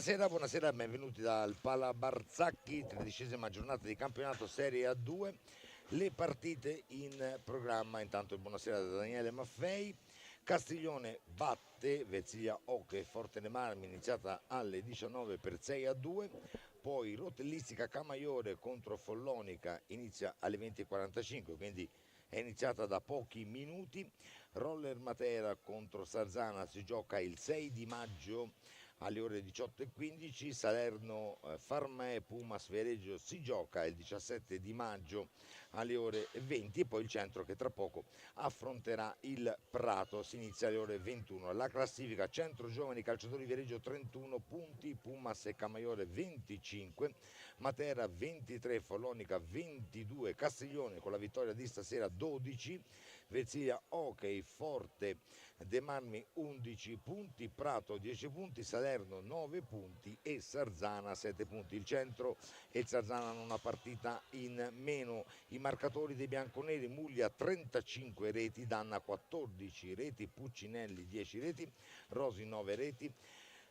Buonasera, benvenuti dal Pala Barzacchi, 13ª giornata di campionato Serie A2. Le partite in programma, intanto buonasera da Daniele Maffei. Castiglione batte Vezia Oche Forte dei Marmi, iniziata alle 19 per 6-2. Poi Rotellistica Camaiore contro Follonica inizia alle 20:45, quindi è iniziata da pochi minuti. Roller Matera contro Sarzana si gioca il 6 di maggio alle ore 18:15. Salerno Farmè Pumas Viareggio si gioca il 17 di maggio alle ore 20 e poi il centro che tra poco affronterà il Prato, si inizia alle ore 21. La classifica: Centro Giovani Calciatori Viareggio 31 punti, Pumas e Camaiore 25, Matera 23, Follonica 22, Castiglione con la vittoria di stasera 12, Vezia Hockey Forte De Marmi 11 punti, Prato 10 punti, Salerno 9 punti e Sarzana 7 punti. Il centro e il Sarzana hanno una partita in meno. I marcatori dei bianconeri: Muglia 35 reti, Danna 14 reti, Puccinelli 10 reti, Rosi 9 reti,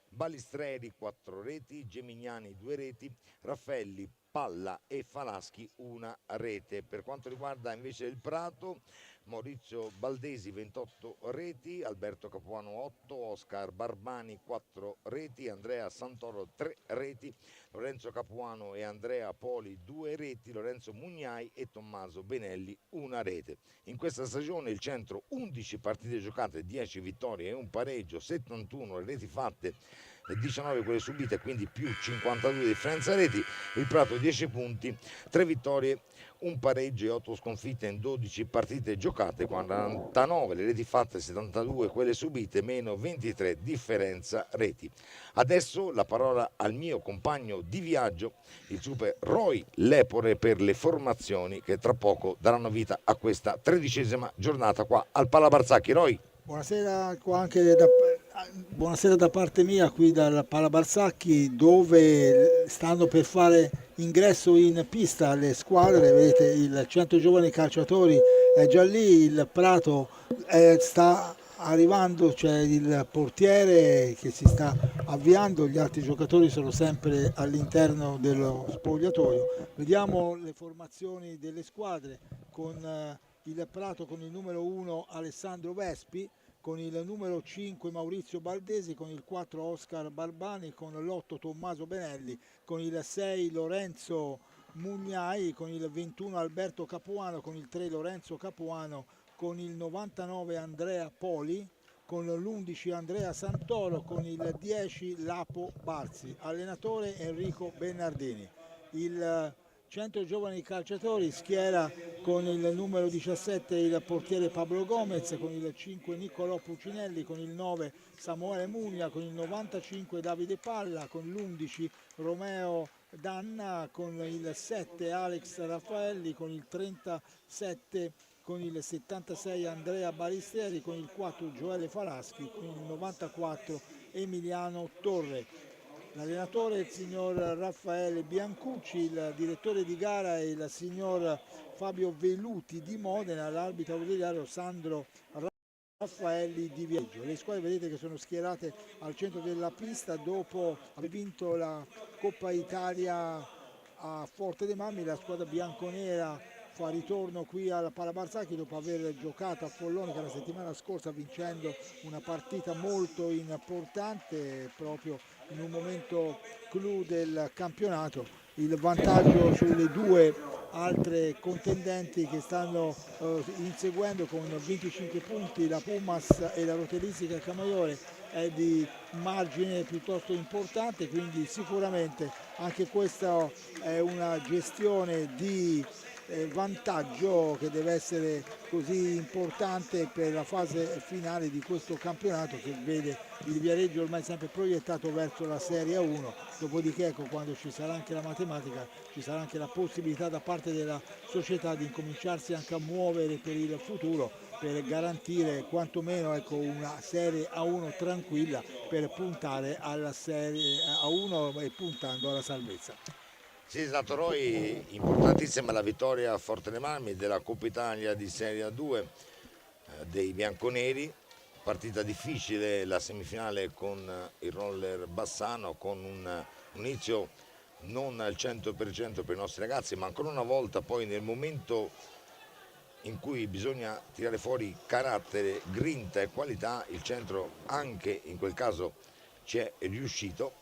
Balistreri 4 reti, Gemignani 2 reti, Raffaelli, Palla e Falaschi una rete. Per quanto riguarda invece il Prato, Maurizio Baldesi 28 reti, Alberto Capuano 8, Oscar Barbani 4 reti, Andrea Santoro 3 reti, Lorenzo Capuano e Andrea Poli 2 reti, Lorenzo Mugnai e Tommaso Benelli una rete. In questa stagione il centro 11 partite giocate, 10 vittorie e un pareggio, 71 le reti fatte, 19 quelle subite, quindi più 52 differenza reti. Il Prato 10 punti, 3 vittorie, un pareggio e 8 sconfitte in 12 partite giocate, 49 le reti fatte, 72 quelle subite, meno 23 differenza reti. Adesso la parola al mio compagno di viaggio, il super Roy Lepore, per le formazioni che tra poco daranno vita a questa 13ª giornata qua al Pala Barzacchi. Roy. Buonasera, buonasera da parte mia qui dal Pala Barzacchi, dove stanno per fare ingresso in pista le squadre. Vedete, il Centro Giovani Calciatori è già lì, il Prato sta arrivando, c'è il portiere che si sta avviando, gli altri giocatori sono sempre all'interno dello spogliatoio. Vediamo le formazioni delle squadre con il Prato con il numero 1 Alessandro Vespi, con il numero 5 Maurizio Baldesi, con il 4 Oscar Barbani, con l'8 Tommaso Benelli, con il 6 Lorenzo Mugnai, con il 21 Alberto Capuano, con il 3 Lorenzo Capuano, con il 99 Andrea Poli, con l'11 Andrea Santoro, con il 10 Lapo Barzi. Allenatore Enrico Bernardini. Il Centro Giovani Calciatori schiera con il numero 17 il portiere Pablo Gomez, con il 5 Niccolò Puccinelli, con il 9 Samuele Mugna, con il 95 Davide Palla, con l'11 Romeo Danna, con il 7 Alex Raffaelli, con il 37, con il 76 Andrea Balistreri, con il 4 Gioele Falaschi, con il 94 Emiliano Torre. L'allenatore è il signor Raffaele Biancucci, il direttore di gara è il signor Fabio Veluti di Modena, l'arbitro ausiliario Sandro Raffaelli di Viaggio. Le squadre vedete che sono schierate al centro della pista dopo aver vinto la Coppa Italia a Forte dei Marmi. La squadra bianconera fa ritorno qui al Pala Barzacchi dopo aver giocato a Follonica la settimana scorsa, vincendo una partita molto importante proprio in un momento clou del campionato. Il vantaggio sulle due altre contendenti che stanno inseguendo con 25 punti, la Pumas e la Rotellistica Camaiore, è di margine piuttosto importante, quindi sicuramente anche questa è una gestione di vantaggio che deve essere così importante per la fase finale di questo campionato, che vede il Viareggio ormai sempre proiettato verso la Serie A1. Dopodiché, ecco, quando ci sarà anche la matematica, ci sarà anche la possibilità da parte della società di incominciarsi anche a muovere per il futuro, per garantire quantomeno, ecco, una Serie A1 tranquilla, per puntare alla Serie A1 e puntando alla salvezza. Sì, esatto, Roy, importantissima la vittoria a Forte dei Marmi della Coppa Italia di Serie A2 dei bianconeri, partita difficile, la semifinale con il Roller Bassano, con un inizio non al 100% per i nostri ragazzi, ma ancora una volta poi nel momento in cui bisogna tirare fuori carattere, grinta e qualità, il centro anche in quel caso ci è riuscito.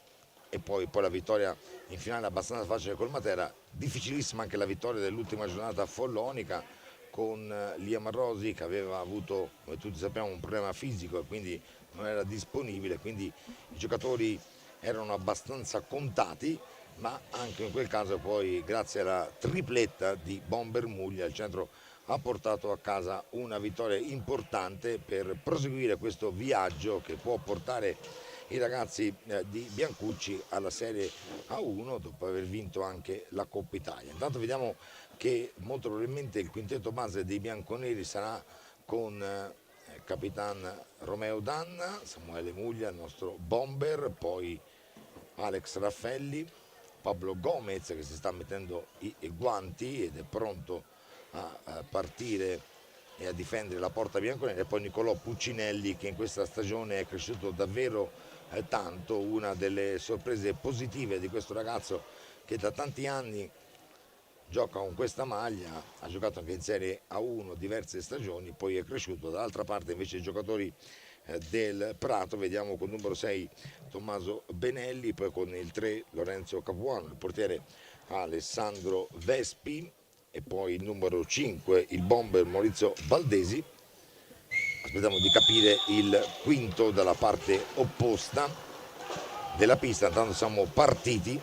E poi la vittoria in finale abbastanza facile col Matera, difficilissima anche la vittoria dell'ultima giornata follonica con Liam Rosi, che aveva avuto, come tutti sappiamo, un problema fisico e quindi non era disponibile, quindi i giocatori erano abbastanza contati, ma anche in quel caso poi grazie alla tripletta di Bomber Muglia il centro ha portato a casa una vittoria importante per proseguire questo viaggio che può portare i ragazzi di Biancucci alla Serie A1 dopo aver vinto anche la Coppa Italia. Intanto vediamo che molto probabilmente il quintetto base dei bianconeri sarà con Capitan Romeo Danna, Samuele Muglia, il nostro bomber, poi Alex Raffelli, Pablo Gomez che si sta mettendo i guanti ed è pronto a partire e a difendere la porta bianconera, e poi Nicolò Puccinelli che in questa stagione è cresciuto davvero tanto, una delle sorprese positive di questo ragazzo che da tanti anni gioca con questa maglia, ha giocato anche in Serie A1 diverse stagioni, poi è cresciuto. Dall'altra parte invece i giocatori del Prato, vediamo con il numero 6 Tommaso Benelli, poi con il 3 Lorenzo Capuano, il portiere Alessandro Vespi e poi il numero 5 il bomber Maurizio Valdesi. Aspettiamo di capire il quinto dalla parte opposta della pista. Intanto siamo partiti,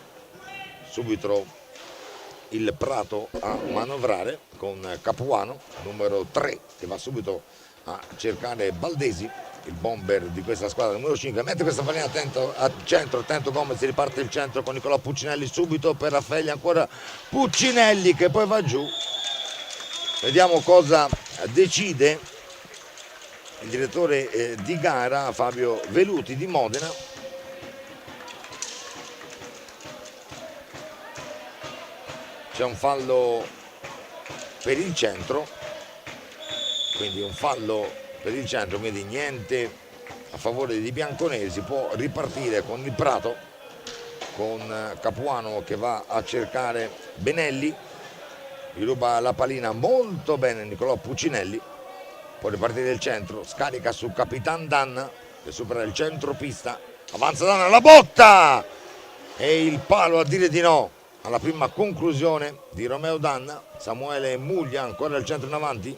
subito il Prato a manovrare con Capuano, numero 3, che va subito a cercare Valdesi, il bomber di questa squadra, numero 5. Mette questa pallina attento al centro, attento Gomez, si riparte il centro con Nicolò Puccinelli subito per Raffaelli, ancora Puccinelli che poi va giù. Vediamo cosa decide il direttore di gara Fabio Veluti di Modena. C'è un fallo per il centro, quindi un fallo per il centro, quindi niente a favore di bianconeri. Si può ripartire con il Prato, con Capuano che va a cercare Benelli, gli ruba la pallina molto bene Nicolò Puccinelli, può ripartire il centro, scarica su Capitan Danna che supera il centropista, avanza Danna, la botta e il palo a dire di no alla prima conclusione di Romeo Danna. Samuele Muglia ancora al centro in avanti,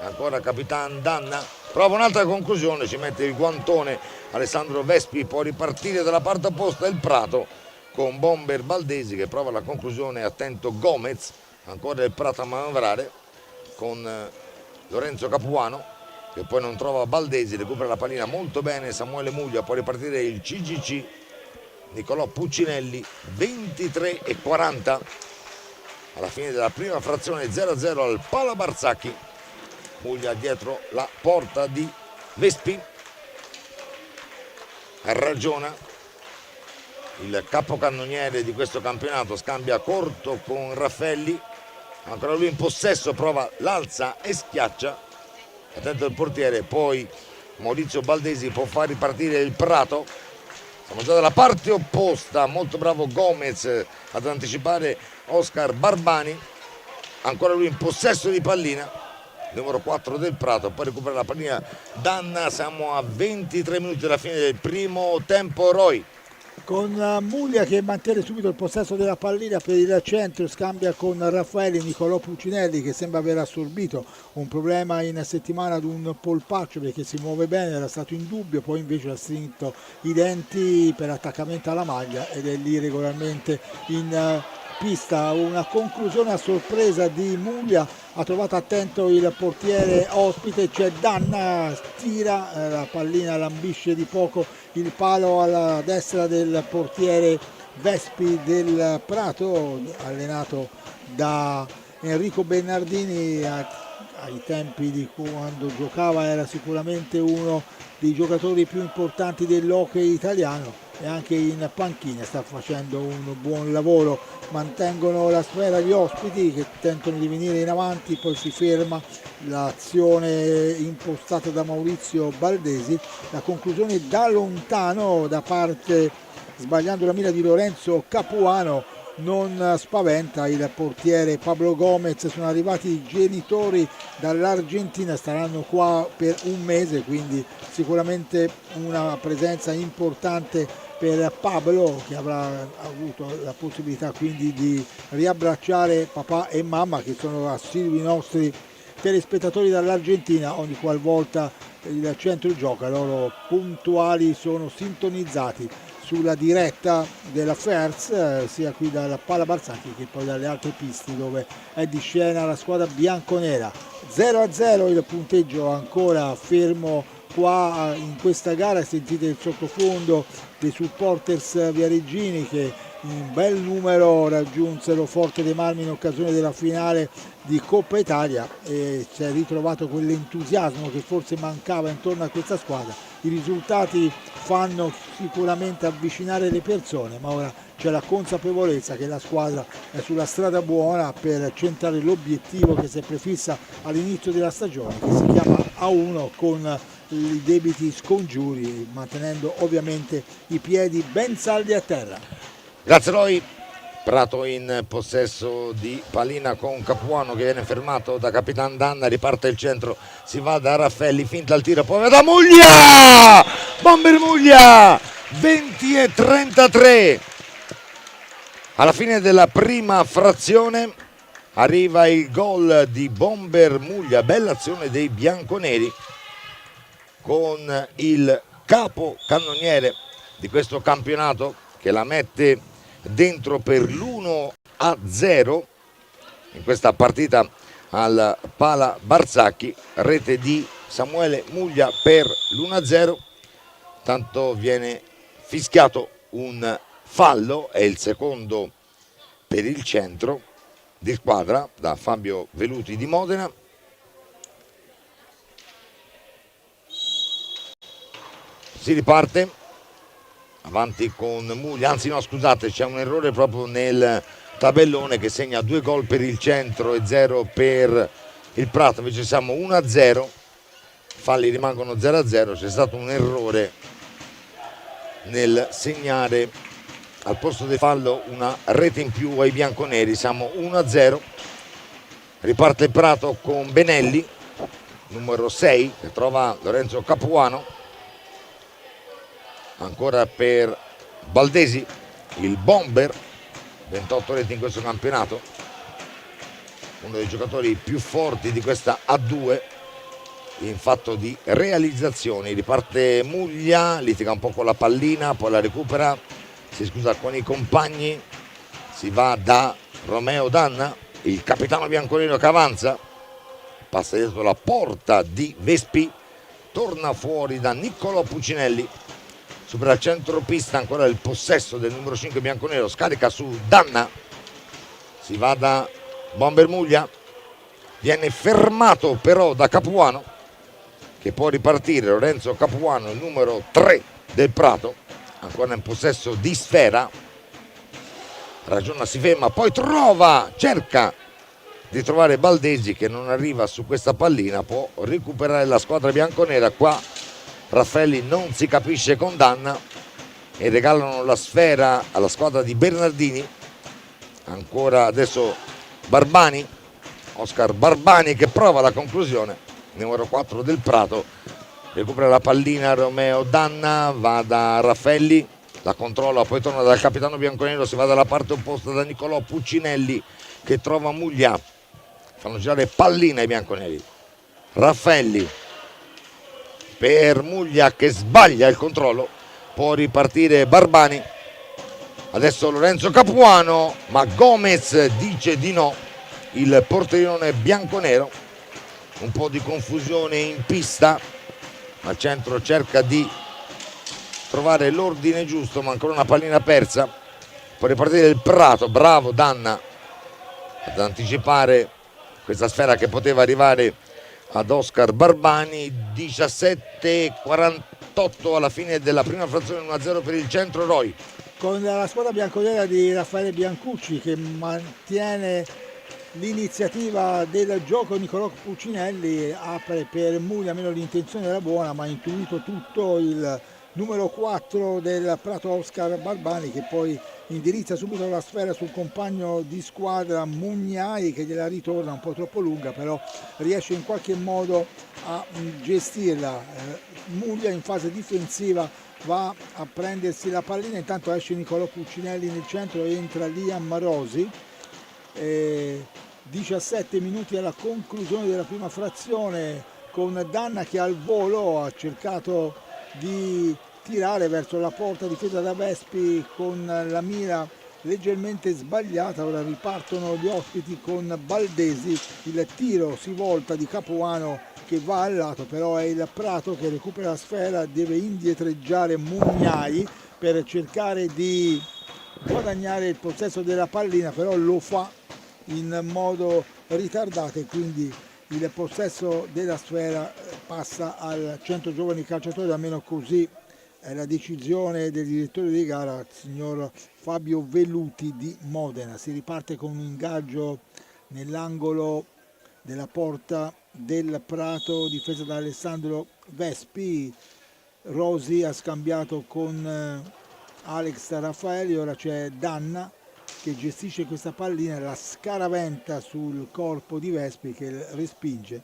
ancora Capitan Danna, prova un'altra conclusione, ci mette il guantone Alessandro Vespi, può ripartire dalla parte opposta il Prato con bomber Valdesi che prova la conclusione, attento Gomez, ancora il Prato a manovrare con Lorenzo Capuano che poi non trova Valdesi, recupera la pallina molto bene Samuele Muglia, può ripartire il CGC Nicolò Puccinelli. 23:40 alla fine della prima frazione, 0-0 al Pala Barzacchi. Muglia dietro la porta di Vespi, ragiona il capocannoniere di questo campionato, scambia corto con Raffelli, ancora lui in possesso, prova l'alza e schiaccia, attento il portiere, poi Maurizio Valdesi può far ripartire il Prato. Siamo già dalla parte opposta, molto bravo Gomez ad anticipare Oscar Barbani, ancora lui in possesso di pallina, numero 4 del Prato, poi recupera la pallina Danna. Siamo a 23 minuti dalla fine del primo tempo. Roy, con Muglia che mantiene subito il possesso della pallina per il centro, scambia con Raffaele Nicolò Puccinelli che sembra aver assorbito un problema in settimana ad un polpaccio perché si muove bene, era stato in dubbio, poi invece ha strinto i denti per attaccamento alla maglia ed è lì regolarmente in pista. Una conclusione a sorpresa di Muglia, ha trovato attento il portiere ospite, c'è Danna, tira, la pallina lambisce di poco il palo alla destra del portiere Vespi del Prato, allenato da Enrico Bernardini. Ai tempi di quando giocava era sicuramente uno dei giocatori più importanti dell'hockey italiano. e anche in panchina sta facendo un buon lavoro. Mantengono la sfera gli ospiti che tentano di venire in avanti, poi si ferma l'azione impostata da Maurizio Baldesi, la conclusione da lontano da parte, sbagliando la mira di Lorenzo Capuano, non spaventa il portiere Pablo Gomez. Sono arrivati i genitori dall'Argentina, staranno qua per un mese, quindi sicuramente una presenza importante per Pablo, che avrà avuto la possibilità quindi di riabbracciare papà e mamma, che sono assidui nostri telespettatori dall'Argentina. Ogni qualvolta il centro gioca, loro puntuali, sono sintonizzati sulla diretta della Fers, sia qui dalla Pala Barzanchi che poi dalle altre piste dove è di scena la squadra bianconera. 0-0 il punteggio, ancora fermo qua in questa gara. Sentite il sottofondo dei supporters viareggini che in bel numero raggiunsero Forte dei Marmi in occasione della finale di Coppa Italia, e si è ritrovato quell'entusiasmo che forse mancava intorno a questa squadra. I risultati fanno sicuramente avvicinare le persone, ma ora c'è la consapevolezza che la squadra è sulla strada buona per centrare l'obiettivo che si è prefissa all'inizio della stagione, che si chiama A1, con i debiti scongiuri, mantenendo ovviamente i piedi ben saldi a terra. Grazie Roy. Prato in possesso di pallina con Capuano che viene fermato da Capitan Danna, riparte il centro, si va da Raffelli, finta il tiro, poi da Muglia! Bomber Muglia! 20-33. Alla fine della prima frazione arriva il gol di Bomber Muglia, bella azione dei bianconeri con il capo cannoniere di questo campionato che la mette dentro per l'1-0 in questa partita al Pala Barzacchi, rete di Samuele Muglia per l'1-0. Tanto viene fischiato un fallo, è il secondo per il centro di squadra da Fabio Veluti di Modena. Si riparte avanti con Muglia, anzi no scusate, c'è un errore proprio nel tabellone che segna 2 gol per il centro e 0 per il Prato, invece siamo 1-0, falli rimangono 0-0, c'è stato un errore nel segnare al posto del fallo una rete in più ai bianconeri. Siamo 1-0, riparte il Prato con Benelli, numero 6, che trova Lorenzo Capuano. Ancora per Baldesi, il bomber, 28 reti in questo campionato, uno dei giocatori più forti di questa A2 in fatto di realizzazioni. Riparte Muglia, litiga un po' con la pallina, poi la recupera, si scusa con i compagni, si va da Romeo Danna, il capitano bianconero che avanza, passa dietro la porta di Vespi, torna fuori da Niccolò Puccinelli, supera il centropista, ancora il possesso del numero 5 bianconero, scarica su Danna, si va da Bomber Muglia, viene fermato però da Capuano, che può ripartire. Lorenzo Capuano, il numero 3 del Prato, ancora in possesso di sfera, ragiona, si ferma, poi cerca di trovare Baldesi che non arriva su questa pallina, può recuperare la squadra bianconera. Qua Raffelli non si capisce con Danna e regalano la sfera alla squadra di Bernardini. Ancora adesso Barbani, Oscar Barbani, che prova la conclusione, numero 4 del Prato, recupera la pallina Romeo Danna, va da Raffelli, la controlla, poi torna dal capitano bianconero, si va dalla parte opposta da Niccolò Puccinelli che trova Muglia, fanno girare pallina ai bianconeri. Raffelli per Muglia che sbaglia il controllo, può ripartire Barbani, adesso Lorenzo Capuano, ma Gomez dice di no, il portiere bianconero. Un po' di confusione in pista, al centro cerca di trovare l'ordine giusto, ma ancora una pallina persa, può ripartire il Prato, bravo Danna ad anticipare questa sfera che poteva arrivare ad Oscar Barbani. 17:48 alla fine della prima frazione, 1-0 per il Centro. Roy. Con la squadra bianconera di Raffaele Biancucci che mantiene l'iniziativa del gioco. Nicolò Puccinelli apre per Muglia, almeno l'intenzione era buona, ma ha intuito tutto il numero 4 del Prato, Oscar Barbani, che poi indirizza subito la sfera sul compagno di squadra Mugnai, che gliela ritorna un po' troppo lunga, però riesce in qualche modo a gestirla. Muglia in fase difensiva va a prendersi la pallina, intanto esce Nicolò Puccinelli nel centro e entra Liam Rosi. 17 minuti alla conclusione della prima frazione, con Danna che al volo ha cercato di tirare verso la porta difesa da Vespi con la mira leggermente sbagliata. Ora ripartono gli ospiti con Baldesi, il tiro si volta di Capuano che va al lato, però è il Prato che recupera la sfera, deve indietreggiare Mugnai per cercare di guadagnare il possesso della pallina, però lo fa in modo ritardato e quindi il possesso della sfera passa al Centro Giovani Calciatori, almeno così è la decisione del direttore di gara, il signor Fabio Velluti di Modena. Si riparte con un ingaggio nell'angolo della porta del Prato, difesa da Alessandro Vespi. Rosi ha scambiato con Alex Raffaeli, ora c'è Danna che gestisce questa pallina, la scaraventa sul corpo di Vespi che respinge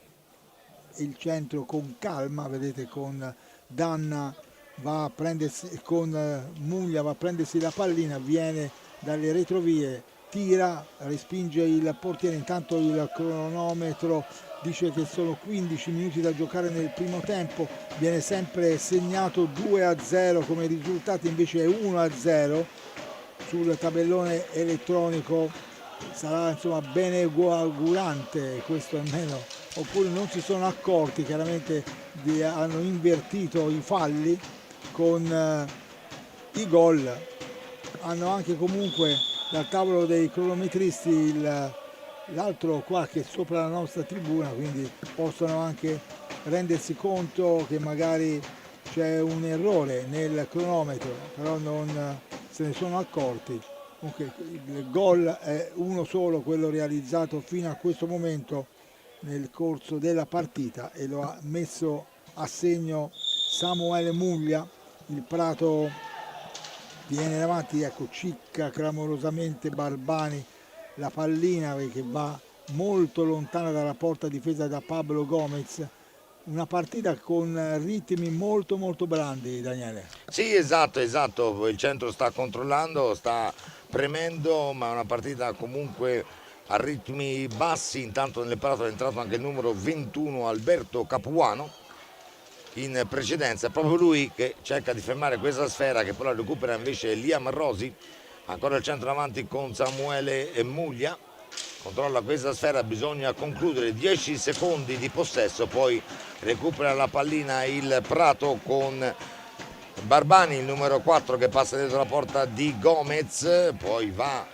il centro con calma. Vedete, con Danna va a prendersi, con Muglia va a prendersi la pallina, viene dalle retrovie, tira, respinge il portiere. Intanto il cronometro dice che sono 15 minuti da giocare nel primo tempo, viene sempre segnato 2-0 come risultato, invece è 1-0 sul tabellone elettronico. Sarà insomma bene augurante questo almeno, oppure non si sono accorti, chiaramente hanno invertito i falli con i gol. Hanno anche comunque dal tavolo dei cronometristi l'altro qua che è sopra la nostra tribuna, quindi possono anche rendersi conto che magari c'è un errore nel cronometro, però non se ne sono accorti. Comunque il gol è uno solo, quello realizzato fino a questo momento nel corso della partita, e lo ha messo a segno Samuele Muglia. Il Prato viene davanti, ecco, cicca clamorosamente Barbani la pallina che va molto lontana dalla porta difesa da Pablo Gomez. Una partita con ritmi molto molto brandi, Daniele. Sì, esatto, il centro sta controllando, sta premendo, ma è una partita comunque a ritmi bassi. Intanto nel Prato è entrato anche il numero 21 Alberto Capuano, in precedenza è proprio lui che cerca di fermare questa sfera, che poi la recupera invece Liam Rosi. Ancora il centro avanti con Samuele e Muglia, controlla questa sfera, bisogna concludere, 10 secondi di possesso, poi recupera la pallina il Prato con Barbani, il numero 4, che passa dietro la porta di Gomez, poi va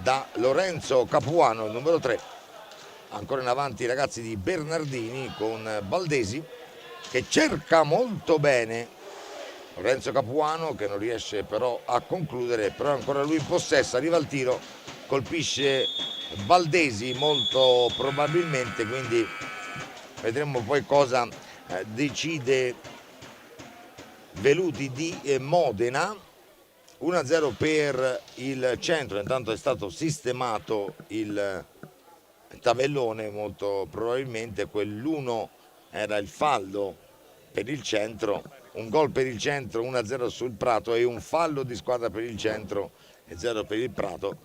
da Lorenzo Capuano, il numero 3, ancora in avanti i ragazzi di Bernardini con Baldesi che cerca molto bene Lorenzo Capuano, che non riesce però a concludere, però ancora lui in possesso, arriva al tiro, colpisce Baldesi molto probabilmente, quindi vedremo poi cosa decide Velluti di Modena. 1-0 per il Centro, intanto è stato sistemato il tabellone, molto probabilmente quell'1 era il fallo per il Centro, un gol per il Centro, 1-0 sul Prato, e un fallo di squadra per il Centro e 0 per il Prato.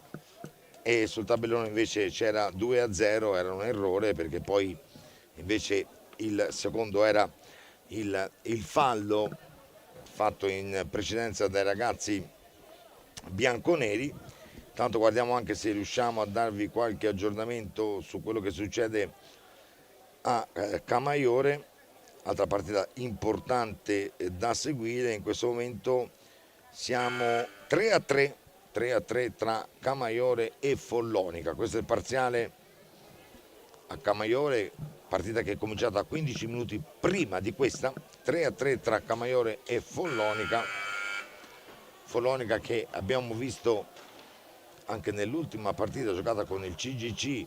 E sul tabellone invece c'era 2-0, era un errore, perché poi invece il secondo era il fallo fatto in precedenza dai ragazzi bianconeri. Tanto guardiamo anche se riusciamo a darvi qualche aggiornamento su quello che succede a Camaiore, altra partita importante da seguire. In questo momento siamo 3-3 tra Camaiore e Follonica. Questo è il parziale a Camaiore, partita che è cominciata 15 minuti prima di questa, 3-3 tra Camaiore e Follonica. Follonica che abbiamo visto anche nell'ultima partita giocata con il CGC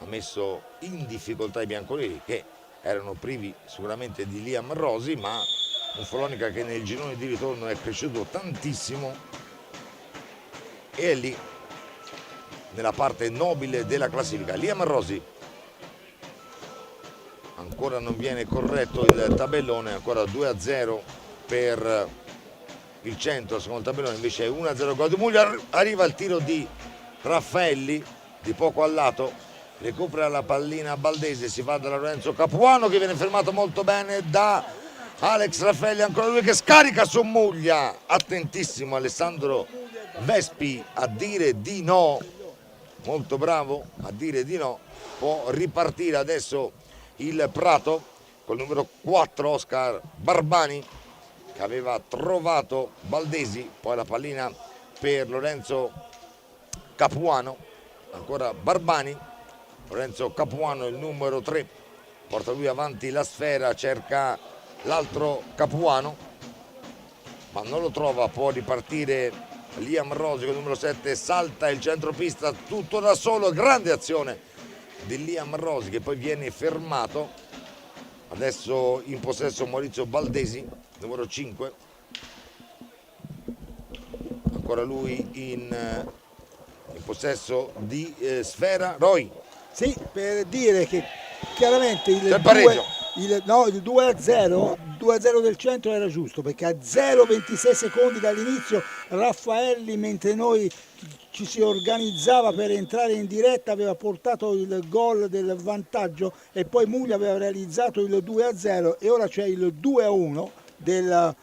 ha messo in difficoltà i bianconeri, che erano privi sicuramente di Liam Rosi, ma un Follonica che nel girone di ritorno è cresciuto tantissimo e è lì nella parte nobile della classifica. Liam Rosi, ancora non viene corretto il tabellone, ancora 2-0 per il centro, secondo il tabellone invece è 1-0 gol di Muglia. Arriva il tiro di Raffaelli di poco a lato, recupera la pallina Baldesi, si va da Lorenzo Capuano che viene fermato molto bene da Alex Raffaelli, ancora lui che scarica su Muglia, attentissimo Alessandro Vespi a dire di no, molto bravo a dire di no. Può ripartire adesso il Prato col numero 4 Oscar Barbani che aveva trovato Baldesi, poi la pallina per Lorenzo Capuano, ancora Barbani, Lorenzo Capuano il numero 3, porta lui avanti la sfera, cerca l'altro Capuano, ma non lo trova, può ripartire Liam Rosi con il numero 7, salta il centropista tutto da solo, grande azione di Liam Rosi che poi viene fermato, adesso in possesso Maurizio Baldesi, numero 5, ancora lui in possesso di sfera. Roy. Sì, per dire che chiaramente il pareggio. Il 2-0 del centro era giusto, perché a 0,26 secondi dall'inizio Raffaelli, mentre noi ci si organizzava per entrare in diretta, aveva portato il gol del vantaggio e poi Muglia aveva realizzato il 2-0 e ora c'è il 2-1 della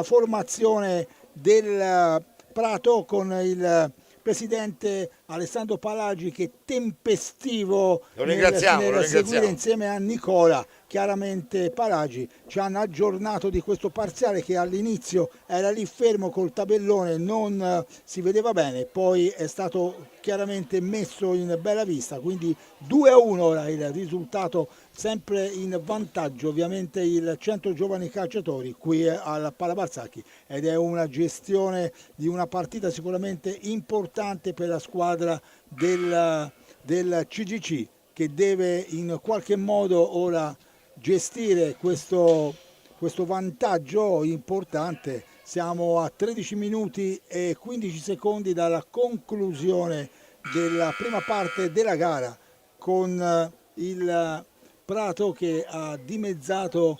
formazione del Prato con il presidente Alessandro Palagi che tempestivo nel seguire insieme a Nicola. Chiaramente Palagi ci hanno aggiornato di questo parziale che all'inizio era lì fermo col tabellone, non si vedeva bene, poi è stato chiaramente messo in bella vista, quindi 2-1 ora il risultato, sempre in vantaggio ovviamente il Centro Giovani Calciatori qui al Palabarzacchi, ed è una gestione di una partita sicuramente importante per la squadra del CGC che deve in qualche modo ora gestire questo vantaggio importante. Siamo a 13 minuti e 15 secondi dalla conclusione della prima parte della gara, con il Prato che ha dimezzato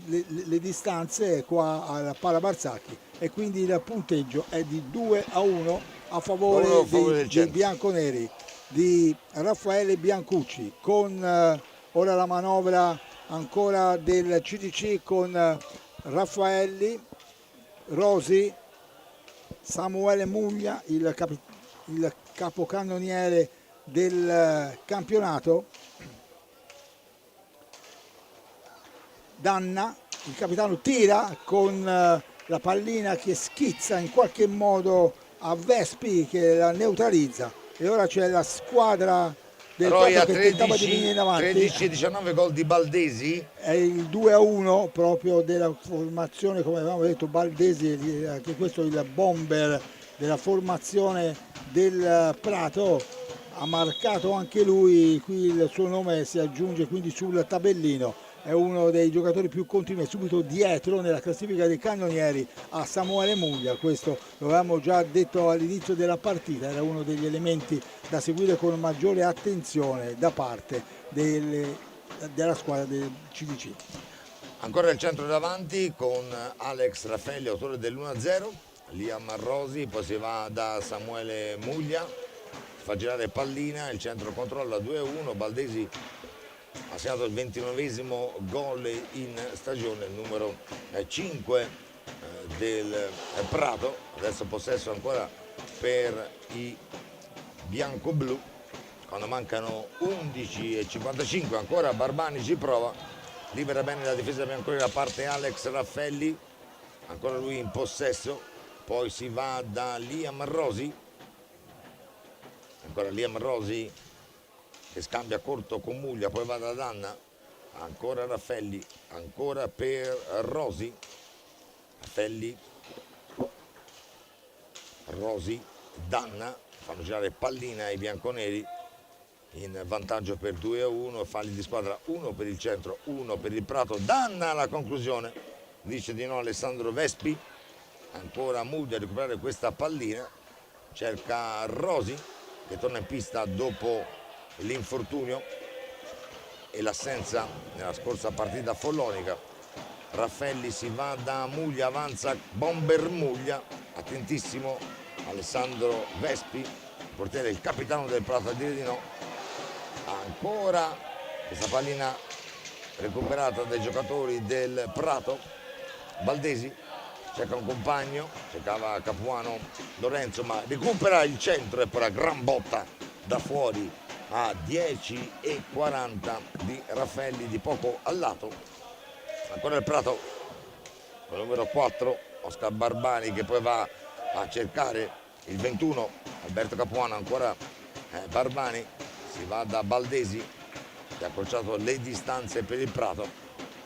le distanze qua al Palabarzacchi e quindi il punteggio è di 2-1 a favore dei bianconeri di Raffaele Biancucci, con ora la manovra ancora del CDC con Raffaelli, Rosi, Samuele Muglia, il capocannoniere del campionato, Danna, il capitano tira con la pallina che schizza in qualche modo a Vespi che la neutralizza e ora c'è la squadra del Prato che tentava di venire in avanti. 13-19 gol di Baldesi. È il 2-1 proprio della formazione, come avevamo detto, Baldesi, che questo è il bomber della formazione del Prato, ha marcato anche lui, qui il suo nome si aggiunge quindi sul tabellino. È uno dei giocatori più continui, subito dietro nella classifica dei cannonieri a Samuele Muglia, questo lo avevamo già detto all'inizio della partita, era uno degli elementi da seguire con maggiore attenzione da parte della squadra del CDC. Ancora il centro davanti con Alex Raffaelli, autore dell'1-0, Liam Rosi, poi si va da Samuele Muglia, fa girare pallina, il centro controlla 2-1, Baldesi ha segnato il 29esimo gol in stagione, il numero 5 del Prato, adesso possesso ancora per i bianco-blu, quando mancano 11:55, ancora Barbani ci prova, libera bene la difesa bianconera da parte Alex Raffaelli, ancora lui in possesso, poi si va da Liam Rosi, ancora Liam Rosi che scambia corto con Muglia, poi va da Danna, ancora Raffelli, ancora per Rosi, Raffelli, Rosi, Danna, fanno girare pallina ai bianconeri in vantaggio per 2-1, falli di squadra, uno per il centro, uno per il Prato. Danna alla conclusione, dice di no Alessandro Vespi, ancora Muglia a recuperare questa pallina, cerca Rosi che torna in pista dopo l'infortunio e l'assenza nella scorsa partita follonica. Raffelli si va da Muglia, avanza Bomber Muglia, attentissimo Alessandro Vespi, portiere, il capitano del Prato a dire di no. Ancora questa pallina recuperata dai giocatori del Prato. Baldesi cerca un compagno, cercava Capuano Lorenzo, ma recupera il centro e poi la gran botta da fuori a 10:40 di Raffelli, di poco al lato. Ancora il Prato con il numero 4 Oscar Barbani che poi va a cercare il 21 Alberto Capuano, ancora Barbani, si va da Baldesi che ha accorciato le distanze per il Prato,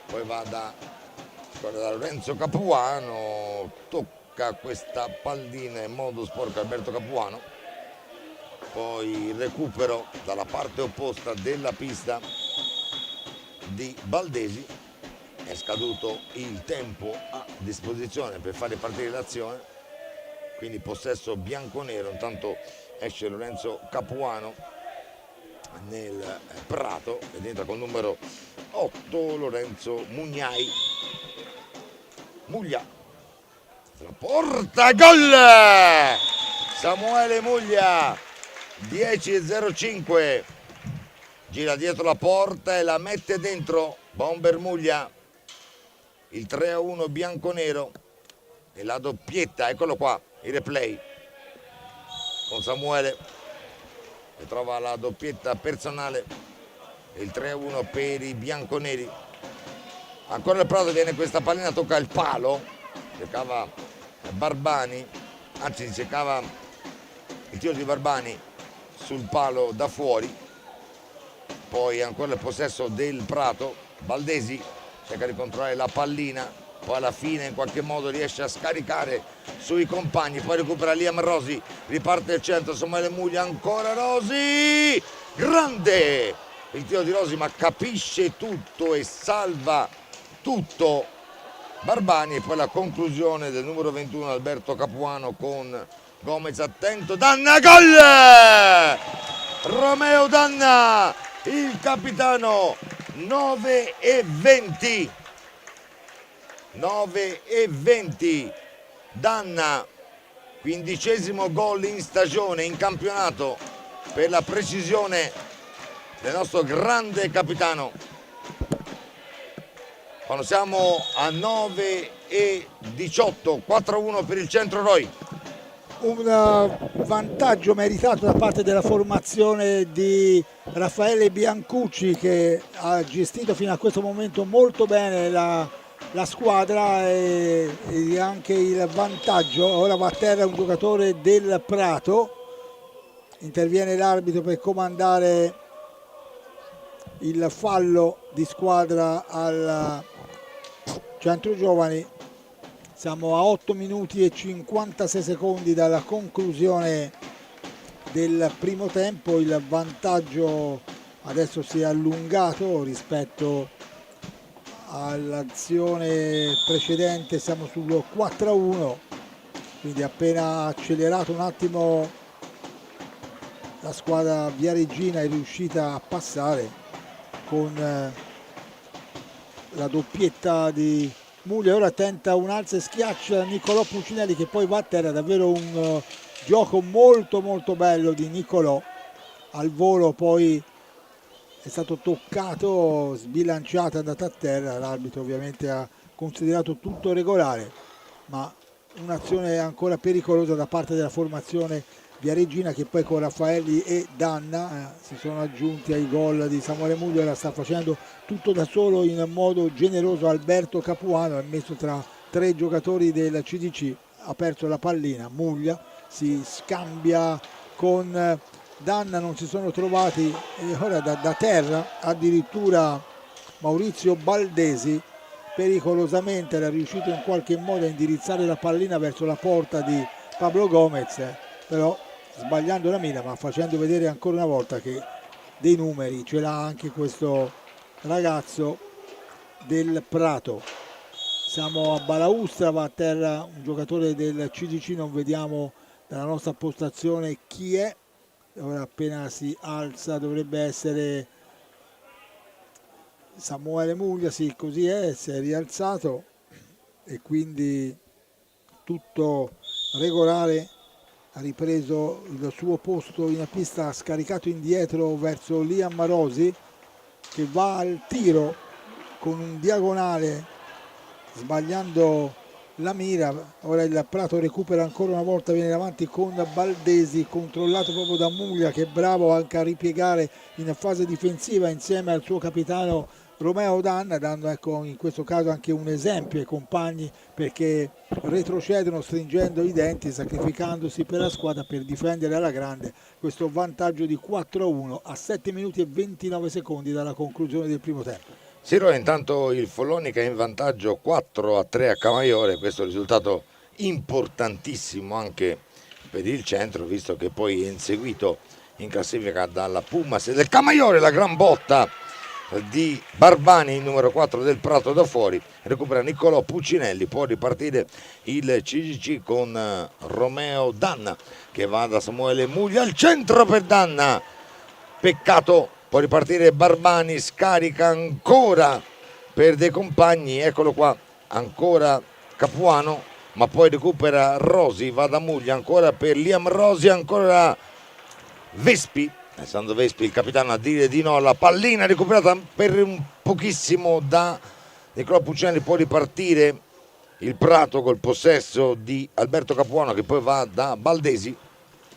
poi va da Lorenzo Capuano, tocca questa pallina in modo sporco Alberto Capuano, poi il recupero dalla parte opposta della pista di Baldesi, è scaduto il tempo a disposizione per fare partire l'azione, quindi possesso bianconero. Intanto esce Lorenzo Capuano nel Prato ed entra col numero 8 Lorenzo Mugnai. Muglia la porta, gol Samuele Muglia, 10:05, gira dietro la porta e la mette dentro Bomber Muglia, il 3-1 bianconero e la doppietta, eccolo qua il replay con Samuele che trova la doppietta personale, il 3-1 per i bianconeri. Ancora il Prato, viene questa pallina, tocca il palo, cercava Barbani, anzi cercava il tiro di Barbani sul palo da fuori, poi ancora il possesso del Prato, Baldesi cerca di controllare la pallina, poi alla fine in qualche modo riesce a scaricare sui compagni, poi recupera Liam Rosi, riparte il centro, Samuele Muglia, ancora Rosi, grande il tiro di Rosi, ma capisce tutto e salva tutto Barbani, e poi la conclusione del numero 21 Alberto Capuano con Gomez attento, Danna, gol! Romeo Danna, il capitano, 9:20, 9:20, Danna, 15° gol in stagione, in campionato, per la precisione del nostro grande capitano. Quando siamo a 9:18, 4-1 per il Centro Roy. Un vantaggio meritato da parte della formazione di Raffaele Biancucci, che ha gestito fino a questo momento molto bene la squadra e anche il vantaggio. Ora va a terra un giocatore del Prato, interviene l'arbitro per comandare il fallo di squadra al Centro Giovani. Siamo a 8 minuti e 56 secondi dalla conclusione del primo tempo, il vantaggio adesso si è allungato rispetto all'azione precedente, siamo sul 4-1, quindi appena accelerato un attimo la squadra viareggina è riuscita a passare con la doppietta di Muglia. Ora tenta un alza e schiaccia Nicolò Pucinelli che poi va a terra, davvero un gioco molto molto bello di Nicolò, al volo poi è stato toccato, sbilanciato, è andato a terra, l'arbitro ovviamente ha considerato tutto regolare, ma un'azione ancora pericolosa da parte della formazione viareggina, che poi con Raffaelli e Danna si sono aggiunti ai gol di Samuele Muglia. La sta facendo tutto da solo in modo generoso Alberto Capuano, ha messo tra 3 giocatori del CDC, ha perso la pallina, Muglia si scambia con Danna non si sono trovati e ora da terra addirittura Maurizio Baldesi pericolosamente era riuscito in qualche modo a indirizzare la pallina verso la porta di Pablo Gomez, però sbagliando la mira, ma facendo vedere ancora una volta che dei numeri ce l'ha anche questo ragazzo del Prato. Siamo a Balaustra, va a terra un giocatore del CGC, non vediamo dalla nostra postazione chi è, ora appena si alza dovrebbe essere Samuele Muglia, sì, così è, si è rialzato e quindi tutto regolare, ha ripreso il suo posto in pista, ha scaricato indietro verso Liam Rosi che va al tiro con un diagonale sbagliando la mira. Ora il Prato recupera ancora una volta, viene avanti con Baldesi, controllato proprio da Muglia che è bravo anche a ripiegare in fase difensiva insieme al suo capitano Romeo Danna, dando ecco, in questo caso anche un esempio ai compagni, perché retrocedono stringendo i denti, sacrificandosi per la squadra per difendere alla grande questo vantaggio di 4-1 a 7 minuti e 29 secondi dalla conclusione del primo tempo. Siro, intanto il Follonica è in vantaggio 4-3 a Camaiore, questo è un risultato importantissimo anche per il centro, visto che poi è inseguito in classifica dalla Pumas e del Camaiore. La gran botta di Barbani, il numero 4 del Prato da fuori, recupera Niccolò Puccinelli, può ripartire il CGC con Romeo Danna che va da Samuele Muglia al centro per Danna, peccato. Può ripartire Barbani, scarica ancora per dei compagni, eccolo qua, ancora Capuano, ma poi recupera Rosi, va da Muglia, ancora per Liam Rosi, ancora Vespi, Alessandro Vespi, il capitano a dire di no, la pallina recuperata per un pochissimo da Niccolò Puccinelli, può ripartire il Prato col possesso di Alberto Capuano che poi va da Baldesi.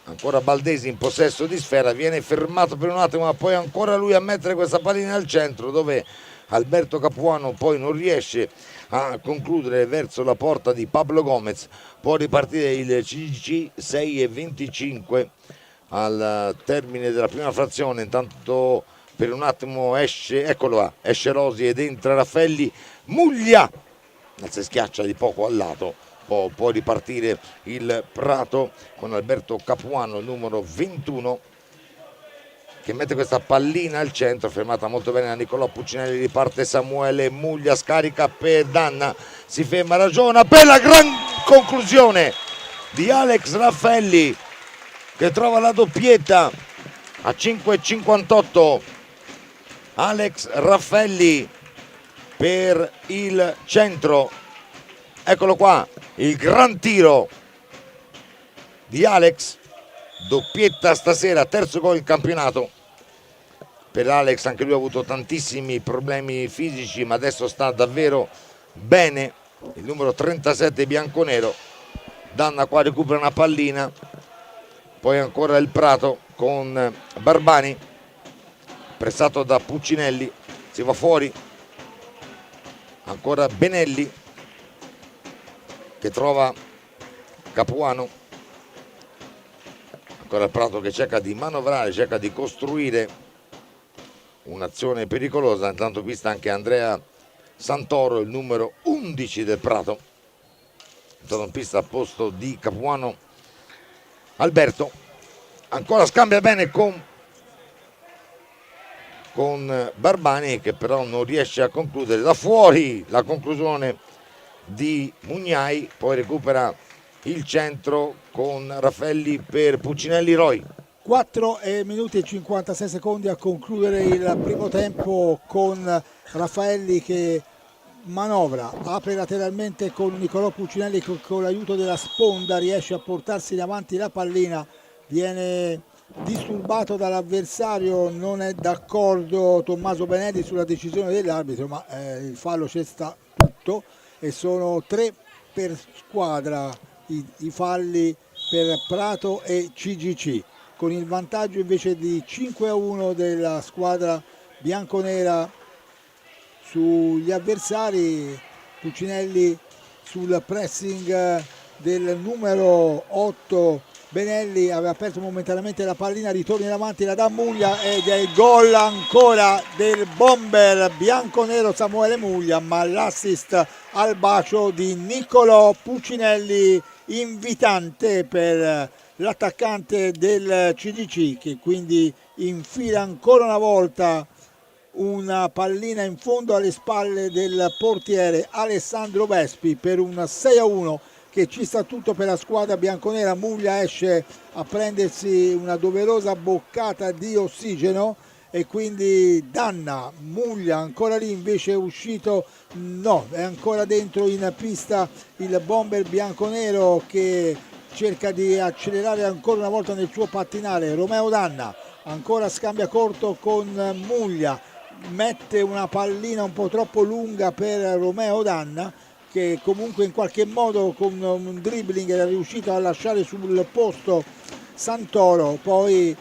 Ancora Baldesi in possesso di sfera, viene fermato per un attimo, ma poi ancora lui a mettere questa pallina al centro dove Alberto Capuano poi non riesce a concludere verso la porta di Pablo Gomez. Può ripartire il CGC 6:25 al termine della prima frazione. Intanto per un attimo esce, eccolo là, esce Rosi ed entra Raffaelli. Muglia si schiaccia di poco al lato. Può ripartire il Prato con Alberto Capuano, il numero 21, che mette questa pallina al centro, fermata molto bene da Niccolò Puccinelli. Riparte Samuele Muglia, scarica per Danna, si ferma, ragiona per la gran conclusione di Alex Raffaelli che trova la doppietta a 5:58. Alex Raffaelli per il centro, eccolo qua, il gran tiro di Alex, doppietta stasera, terzo gol in campionato per Alex. Anche lui ha avuto tantissimi problemi fisici, ma adesso sta davvero bene, il numero 37 bianconero. Danna qua recupera una pallina, poi ancora il Prato con Barbani, pressato da Puccinelli, si va fuori, ancora Benelli che trova Capuano, ancora il Prato che cerca di manovrare, cerca di costruire un'azione pericolosa. Intanto qui sta anche Andrea Santoro, il numero 11 del Prato, in pista a posto di Capuano. Alberto ancora scambia bene con Barbani che però non riesce a concludere, da fuori la conclusione di Mugnai, poi recupera il centro con Raffaelli per Puccinelli. Roy, 4 minuti e 56 secondi a concludere il primo tempo, con Raffaelli che manovra, apre lateralmente con Niccolò Puccinelli che con l'aiuto della sponda riesce a portarsi in avanti la pallina, viene disturbato dall'avversario, non è d'accordo Tommaso Benelli sulla decisione dell'arbitro, ma il fallo c'è sta tutto e sono 3 per squadra i falli per Prato e CGC, con il vantaggio invece di 5-1 della squadra bianconera sugli avversari. Puccinelli sul pressing del numero 8 Benelli aveva perso momentaneamente la pallina, ritorna in avanti, la dà Muglia ed è il gol ancora del bomber bianconero Samuele Muglia, ma l'assist al bacio di Niccolò Puccinelli invitante per l'attaccante del CDC, che quindi infila ancora una volta una pallina in fondo alle spalle del portiere Alessandro Vespi per un 6-1 che ci sta tutto per la squadra bianconera. Muglia esce a prendersi una doverosa boccata di ossigeno e quindi Danna, Muglia ancora lì, invece è uscito, no, è ancora dentro in pista il bomber bianconero che cerca di accelerare ancora una volta nel suo pattinare. Romeo Danna ancora scambia corto con Muglia, mette una pallina un po' troppo lunga per Romeo Danna, che comunque in qualche modo con un dribbling era riuscito a lasciare sul posto Santoro. Poi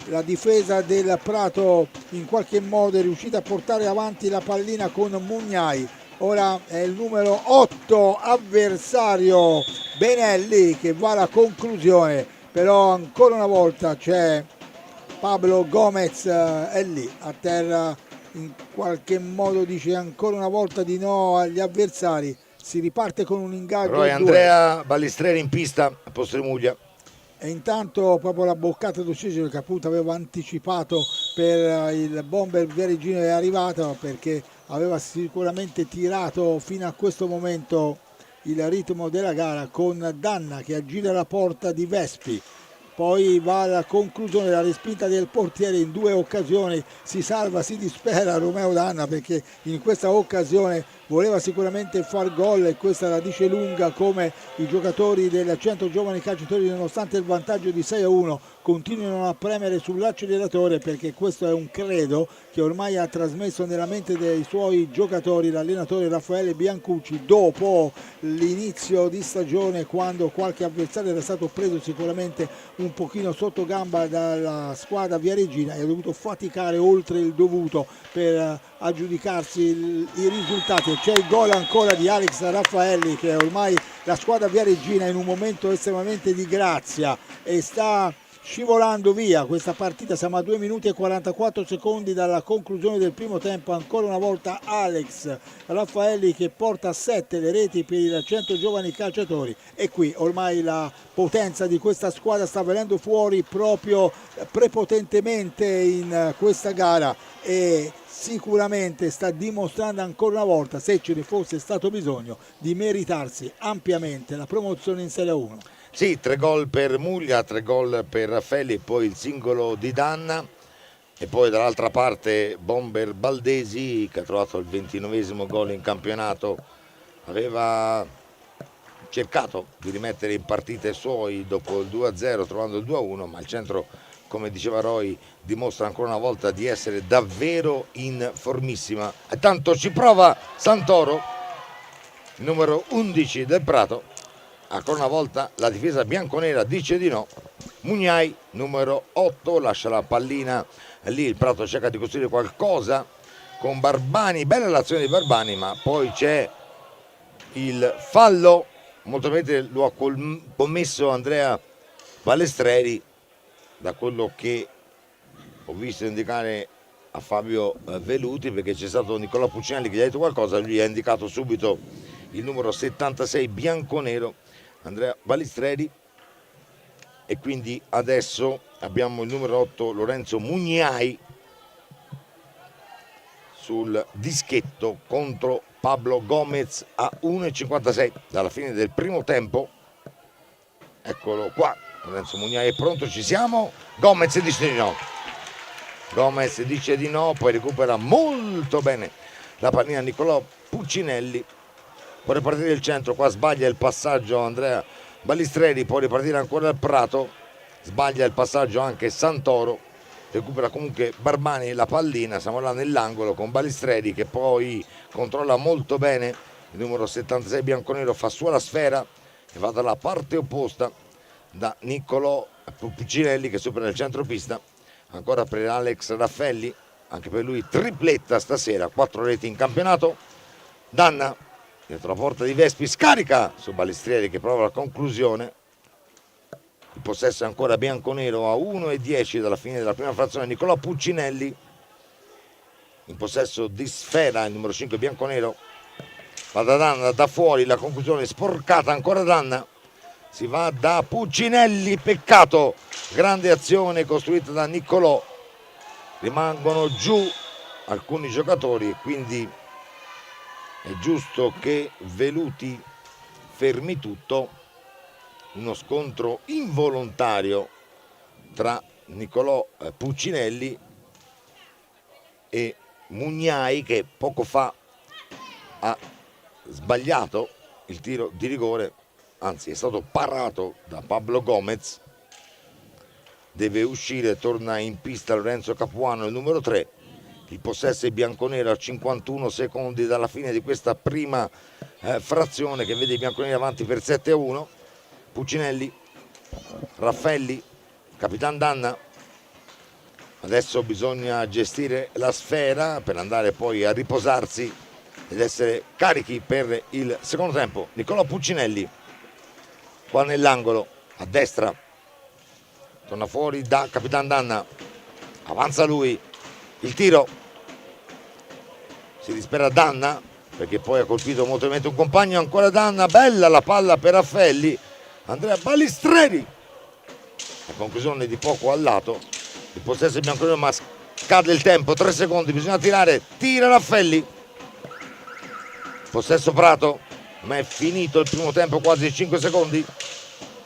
la difesa del Prato in qualche modo è riuscita a portare avanti la pallina con Mugnai. Ora è il numero 8 avversario Benelli che va alla conclusione, però ancora una volta c'è Pablo Gomez, è lì a terra, in qualche modo dice ancora una volta di no agli avversari. Si riparte con un ingaggio. Però è Andrea Balistreri in pista a posto di Muglia. E intanto proprio la boccata d'ossigeno che appunto avevo anticipato per il bomber Viareggino è arrivata, perché aveva sicuramente tirato fino a questo momento il ritmo della gara con Danna che aggira la porta di Vespi. Poi va alla conclusione, la respinta del portiere in due occasioni, si salva, si dispera Romeo Danna perché in questa occasione voleva sicuramente far gol e questa la dice lunga come i giocatori del Centro Giovani Calciatori, nonostante il vantaggio di 6-1, continuano a premere sull'acceleratore, perché questo è un credo che ormai ha trasmesso nella mente dei suoi giocatori l'allenatore Raffaele Biancucci dopo l'inizio di stagione, quando qualche avversario era stato preso sicuramente un pochino sotto gamba dalla squadra viareggina e ha dovuto faticare oltre il dovuto per aggiudicarsi i risultati. C'è il gol ancora di Alex Raffaelli, che ormai la squadra viareggina è in un momento estremamente di grazia e sta scivolando via questa partita. Siamo a 2 minuti e 44 secondi dalla conclusione del primo tempo. Ancora una volta Alex Raffaelli che porta a 7 le reti per il Centro Giovani Calciatori, e qui ormai la potenza di questa squadra sta venendo fuori proprio prepotentemente in questa gara e sicuramente sta dimostrando ancora una volta, se ce ne fosse stato bisogno, di meritarsi ampiamente la promozione in Serie 1. Sì, 3 gol per Muglia, 3 gol per Raffaelli, poi il singolo di Danna e poi dall'altra parte Bomber Baldesi che ha trovato il 29esimo gol in campionato. Aveva cercato di rimettere in partita i suoi dopo il 2-0 trovando il 2-1, ma il centro, come diceva Roy, dimostra ancora una volta di essere davvero in formissima. E tanto ci prova Santoro, il numero 11 del Prato. Ancora una volta la difesa bianconera dice di no. Mugnai, numero 8, lascia la pallina lì. Il Prato cerca di costruire qualcosa con Barbani, bella l'azione di Barbani, ma poi c'è il fallo. Molto bene lo ha commesso Andrea Balistreri, da quello che ho visto indicare a Fabio Veluti, perché c'è stato Niccolò Puccinelli che gli ha detto qualcosa, lui ha indicato subito il numero 76 bianconero Andrea Balistreri, e quindi adesso abbiamo il numero 8 Lorenzo Mugnai sul dischetto contro Pablo Gomez a 1,56 dalla fine del primo tempo. Eccolo qua, Lorenzo Mugnai è pronto, ci siamo. Gomez dice di no, Gomez dice di no, poi recupera molto bene la pallina Niccolò Puccinelli. Può ripartire il centro, qua sbaglia il passaggio Andrea Balistreri, può ripartire ancora il Prato, sbaglia il passaggio anche Santoro, recupera comunque Barbani la pallina. Siamo là nell'angolo con Balistreri che poi controlla molto bene, il numero 76 bianconero fa sua la sfera e va dalla parte opposta da Niccolò Puccinelli che supera il centropista. Ancora per Alex Raffaelli, anche per lui tripletta stasera, 4 reti in campionato. Danna dietro la porta di Vespi, scarica su Balistreri che prova la conclusione. Il possesso è ancora bianconero a 1:10 dalla fine della prima frazione. Nicolò Puccinelli in possesso di sfera, il numero 5 bianconero, va da Danna, da fuori, la conclusione sporcata ancora Danna, si va da Puccinelli, peccato, grande azione costruita da Niccolò, rimangono giù alcuni giocatori e quindi è giusto che Veluti fermi tutto. Uno scontro involontario tra Niccolò Puccinelli e Mugnai, che poco fa ha sbagliato il tiro di rigore, anzi è stato parato da Pablo Gomez. Deve uscire, torna in pista Lorenzo Capuano, il numero 3. Il possesso è bianconero a 51 secondi dalla fine di questa prima frazione, che vede i bianconeri avanti per 7-1. Puccinelli, Raffelli, Capitan Danna. Adesso bisogna gestire la sfera per andare poi a riposarsi ed essere carichi per il secondo tempo. Niccolò Puccinelli qua nell'angolo a destra, torna fuori da Capitan Danna, avanza lui, il tiro, si dispera Danna perché poi ha colpito molto un compagno, ancora Danna, bella la palla per Raffelli, Andrea Balistreri, la conclusione di poco al lato, il possesso è bianconero ma scade il tempo, 3 secondi, bisogna tirare, tira Raffelli, possesso Prato, ma è finito il primo tempo, quasi 5 secondi,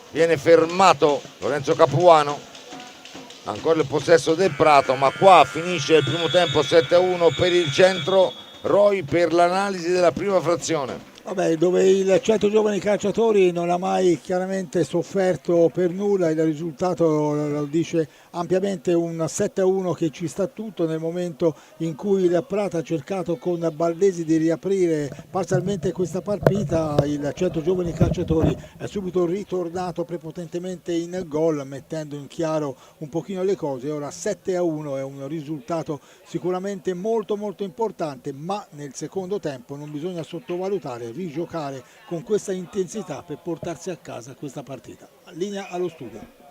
viene fermato Lorenzo Capuano, ancora il possesso del Prato, ma qua finisce il primo tempo 7-1 per il Centro. Roy per l'analisi della prima frazione. Vabbè, dove il Centro Giovani Calciatori non ha mai chiaramente sofferto per nulla, il risultato lo dice ampiamente, un 7-1 che ci sta tutto nel momento in cui il Prato ha cercato con Baldesi di riaprire parzialmente questa partita. Il Centro Giovani Calciatori è subito ritornato prepotentemente in gol, mettendo in chiaro un pochino le cose. Ora 7-1 è un risultato sicuramente molto importante, ma nel secondo tempo non bisogna sottovalutare rigiocare con questa intensità per portarsi a casa questa partita. Linea allo studio.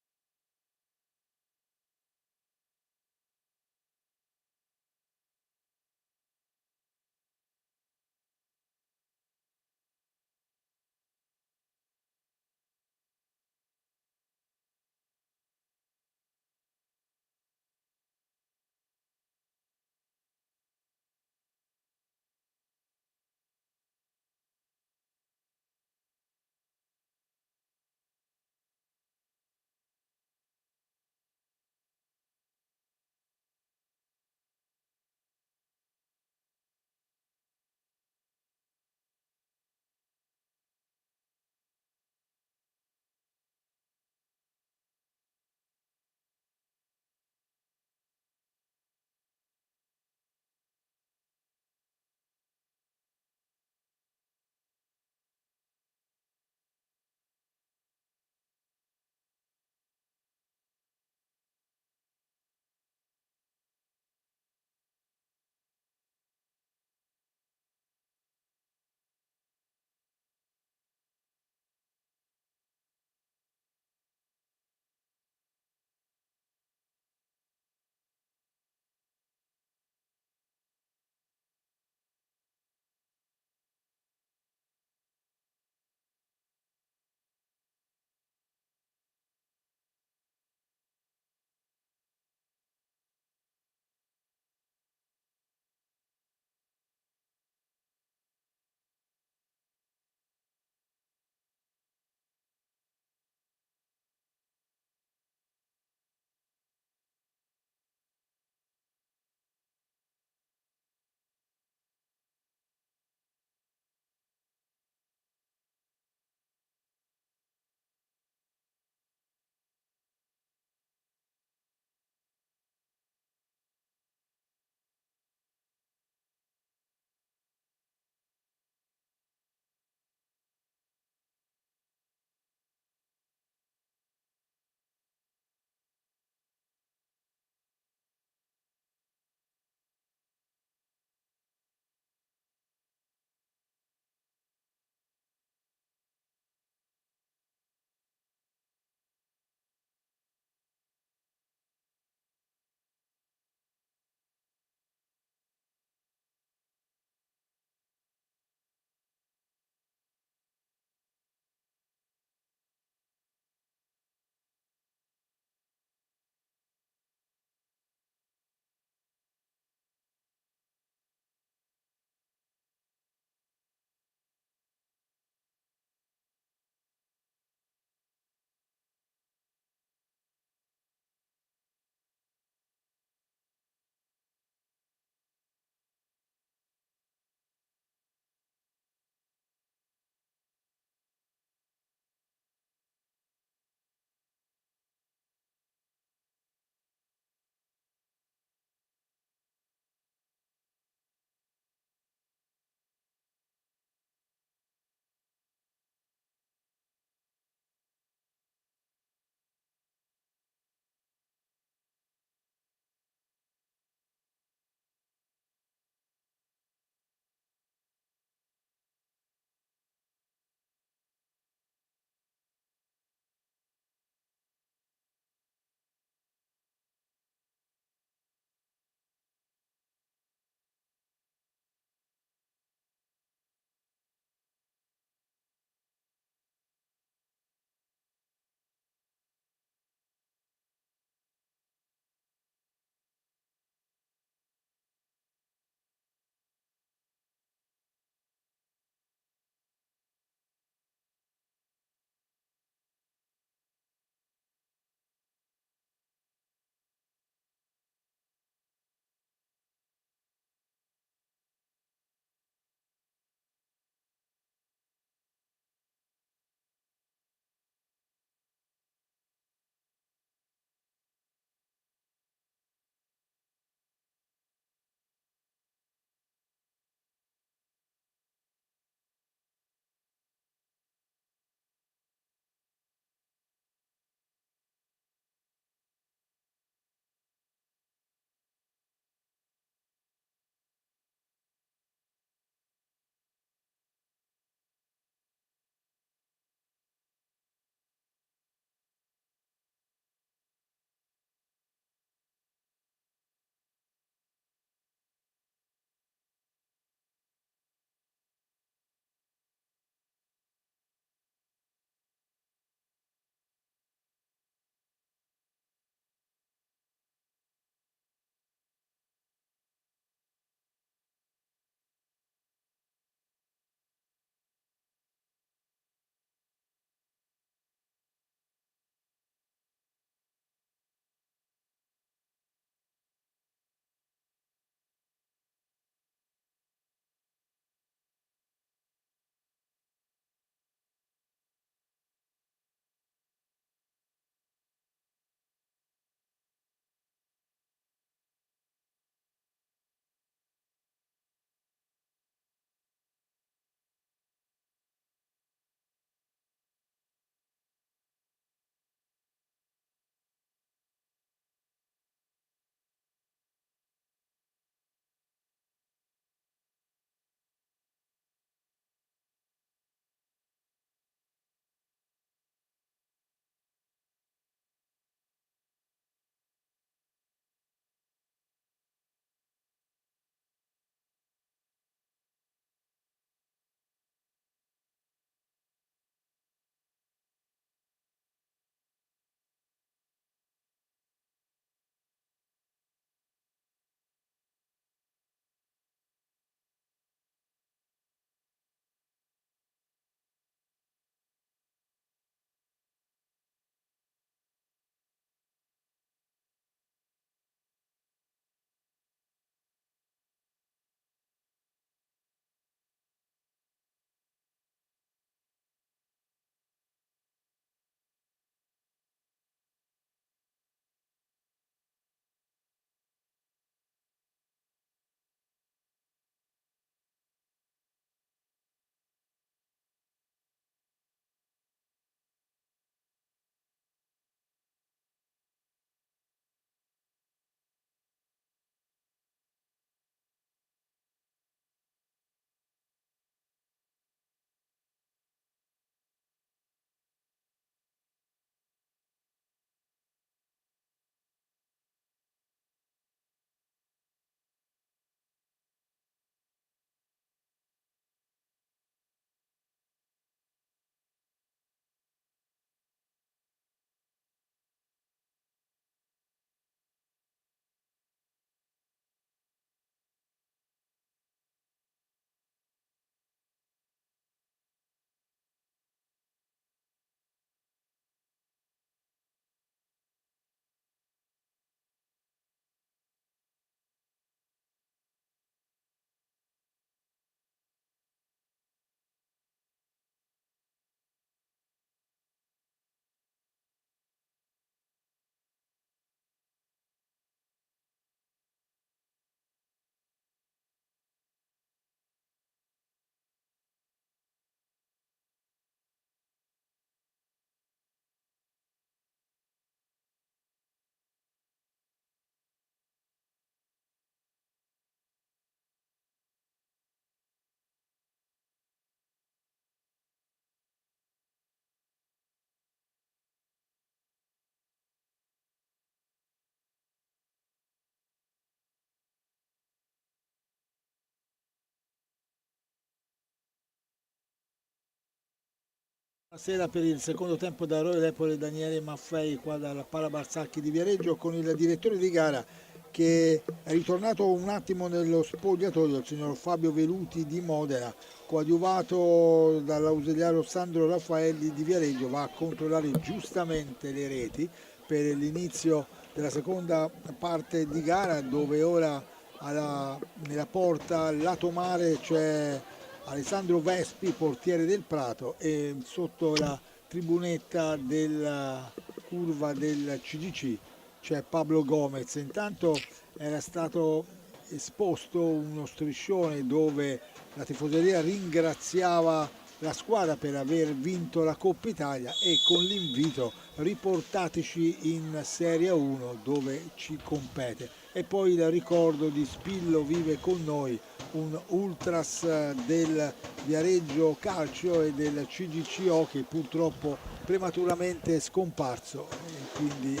Buonasera per il secondo tempo da Roy Lepore e Daniele Maffei qua dalla Pala Barsacchi di Viareggio con il direttore di gara che è ritornato un attimo nello spogliatoio, il signor Fabio Veluti di Modena, coadiuvato dall'ausiliario Sandro Raffaelli di Viareggio, va a controllare giustamente le reti per l'inizio della seconda parte di gara, dove ora nella porta lato mare c'è Alessandro Vespi, portiere del Prato, e sotto la tribunetta della curva del CGC c'è Pablo Gomez. Intanto era stato esposto uno striscione dove la tifoseria ringraziava la squadra per aver vinto la Coppa Italia e con l'invito riportateci in Serie 1 dove ci compete. E poi il ricordo di Spillo vive con noi, un ultras del Viareggio Calcio e del CGC Hockey, purtroppo prematuramente scomparso, e quindi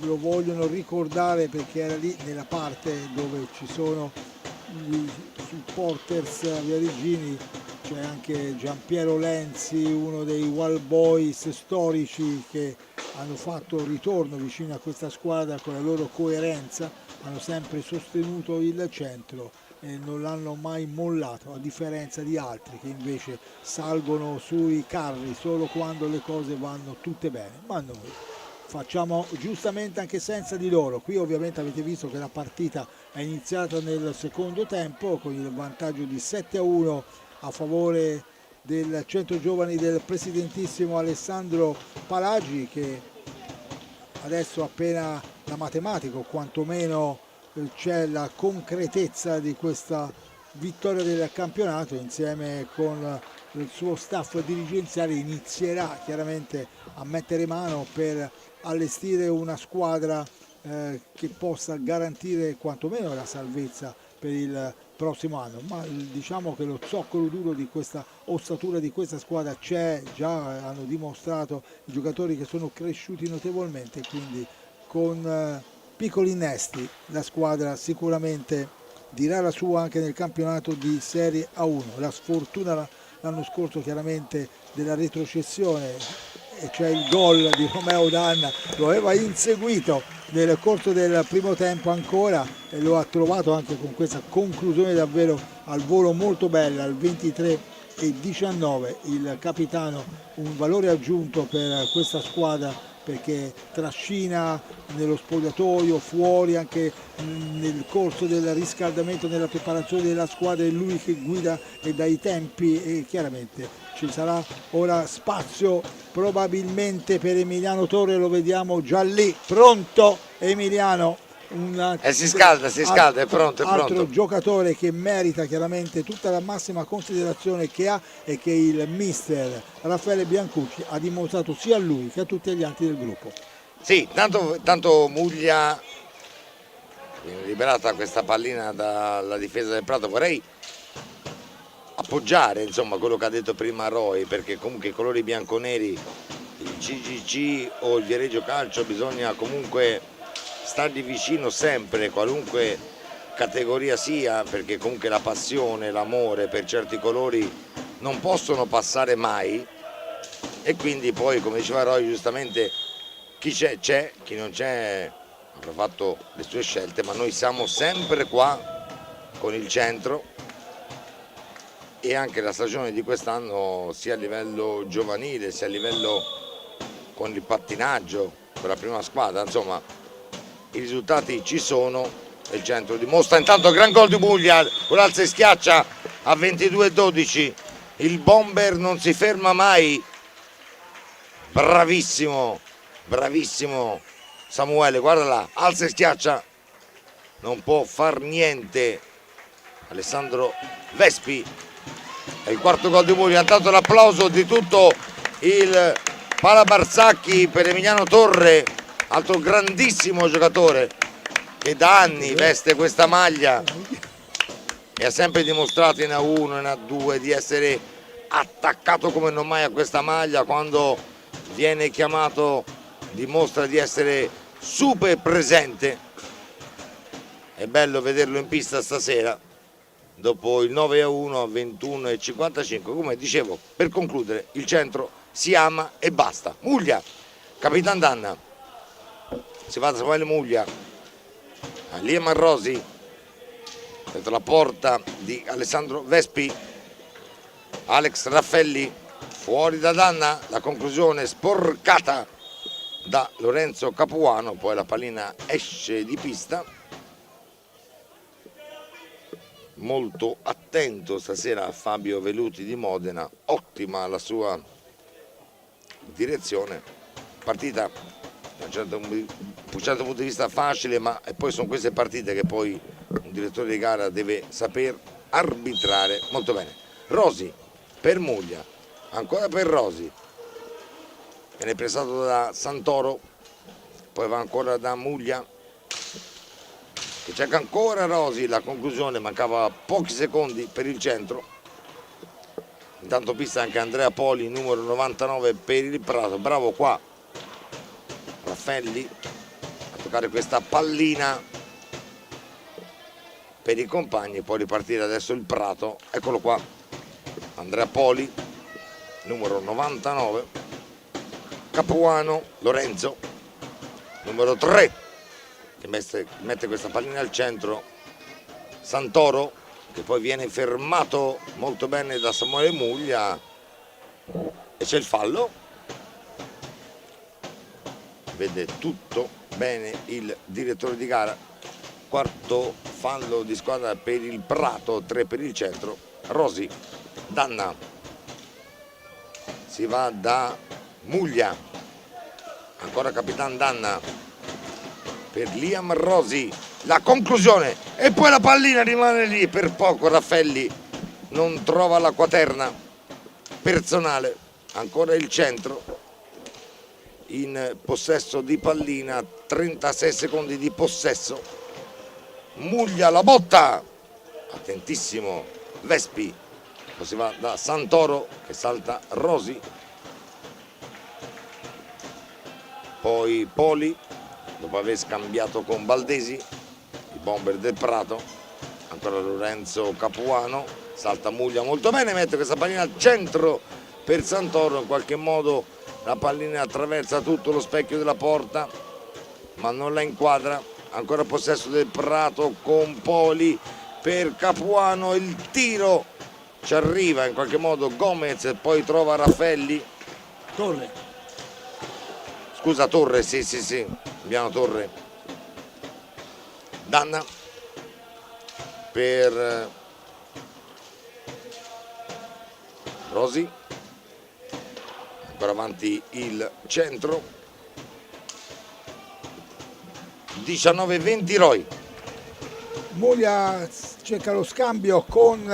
lo vogliono ricordare perché era lì nella parte dove ci sono gli supporters viareggini. C'è anche Giampiero Lenzi, uno dei Wild Boys storici che hanno fatto ritorno vicino a questa squadra con la loro coerenza, hanno sempre sostenuto il centro e non l'hanno mai mollato, a differenza di altri che invece salgono sui carri solo quando le cose vanno tutte bene. Ma noi facciamo giustamente anche senza di loro. Qui ovviamente avete visto che la partita è iniziata nel secondo tempo con il vantaggio di 7-1 a favore del centro giovani del presidentissimo Alessandro Palagi, che adesso appena da matematico quantomeno c'è la concretezza di questa vittoria del campionato, insieme con il suo staff dirigenziale inizierà chiaramente a mettere mano per allestire una squadra che possa garantire quantomeno la salvezza per il prossimo anno. Ma diciamo che lo zoccolo duro di questa ossatura di questa squadra c'è già, hanno dimostrato i giocatori che sono cresciuti notevolmente, quindi con piccoli innesti la squadra sicuramente dirà la sua anche nel campionato di Serie A1. La sfortuna l'anno scorso chiaramente della retrocessione, e cioè il gol di Romeo Danna, lo aveva inseguito nel corso del primo tempo ancora e lo ha trovato anche con questa conclusione davvero al volo molto bella, al 23-19. Il capitano un valore aggiunto per questa squadra perché trascina nello spogliatoio, fuori, anche nel corso del riscaldamento, nella preparazione della squadra, è lui che guida e dai tempi, e chiaramente ci sarà ora spazio probabilmente per Emiliano Torre, lo vediamo già lì, pronto Emiliano. Si scalda, è pronto, altro giocatore che merita chiaramente tutta la massima considerazione che ha e che il mister Raffaele Biancucci ha dimostrato sia a lui che a tutti gli altri del gruppo. Sì, tanto Muglia, liberata questa pallina dalla difesa del Prato, vorrei appoggiare insomma quello che ha detto prima Roy, perché comunque i colori bianconeri, il CGC o il Viareggio Calcio, bisogna comunque stargli vicino sempre, qualunque categoria sia, perché comunque la passione, l'amore per certi colori non possono passare mai, e quindi poi, come diceva Roy giustamente, chi c'è c'è, chi non c'è avrà fatto le sue scelte, ma noi siamo sempre qua con il centro, e anche la stagione di quest'anno sia a livello giovanile sia a livello con il pattinaggio, con la prima squadra, insomma i risultati ci sono e il centro dimostra. Intanto gran gol di Muglia, con l'alza e schiaccia a 22-12, il bomber non si ferma mai, bravissimo Samuele, guarda là, alza e schiaccia, non può far niente Alessandro Vespi. È il quarto gol di Muglia. Intanto l'applauso di tutto il Pala Barsacchi per Emiliano Torre, altro grandissimo giocatore che da anni veste questa maglia e ha sempre dimostrato in A1 e in A2 di essere attaccato come non mai a questa maglia. Quando viene chiamato dimostra di essere super presente. È bello vederlo in pista stasera dopo il 9-1 a 21-55. Come dicevo, per concludere, il centro si ama e basta. Muglia, Capitan Danna, si va da Samuele Muglia, Lia Marrosi, dentro la porta di Alessandro Vespi, Alex Raffelli, fuori da Danna, la conclusione sporcata da Lorenzo Capuano, poi la pallina esce di pista. Molto attento stasera Fabio Veluti di Modena, ottima la sua direzione, partita da un certo punto di vista facile, ma poi sono queste partite che poi un direttore di gara deve saper arbitrare molto bene. Rosi per Muglia, ancora per Rosi, viene pressato da Santoro, poi va ancora da Muglia, che cerca ancora Rosi, la conclusione, mancava pochi secondi per il centro. Intanto pista anche Andrea Poli, numero 99 per il Prato, bravo qua Raffelli a toccare questa pallina per i compagni, poi ripartire adesso il Prato. Eccolo qua Andrea Poli, numero 99, Capuano Lorenzo, numero 3, che mette questa pallina al centro, Santoro, che poi viene fermato molto bene da Samuele Muglia e c'è il fallo. Vede tutto bene il direttore di gara. Quarto fallo di squadra per il Prato, 3 per il centro. Rosi, Danna, si va da Muglia, ancora Capitan Danna per Liam Rosi, la conclusione e poi la pallina rimane lì per poco. Raffelli non trova la quaterna personale, ancora il centro in possesso di pallina, 36 secondi di possesso. Muglia la botta, attentissimo Vespi, poi si va da Santoro che salta Rosi, poi Poli dopo aver scambiato con Baldesi, i bomber del Prato, ancora Lorenzo Capuano, salta Muglia molto bene, mette questa pallina al centro per Santoro, in qualche modo la pallina attraversa tutto lo specchio della porta ma non la inquadra. Ancora possesso del Prato con Poli per Capuano, il tiro ci arriva in qualche modo Gomez, poi trova Raffelli, Torre, sì, Biano Torre, Danna per Rosi, ancora avanti il centro, 19-20 Roy. Muglia cerca lo scambio con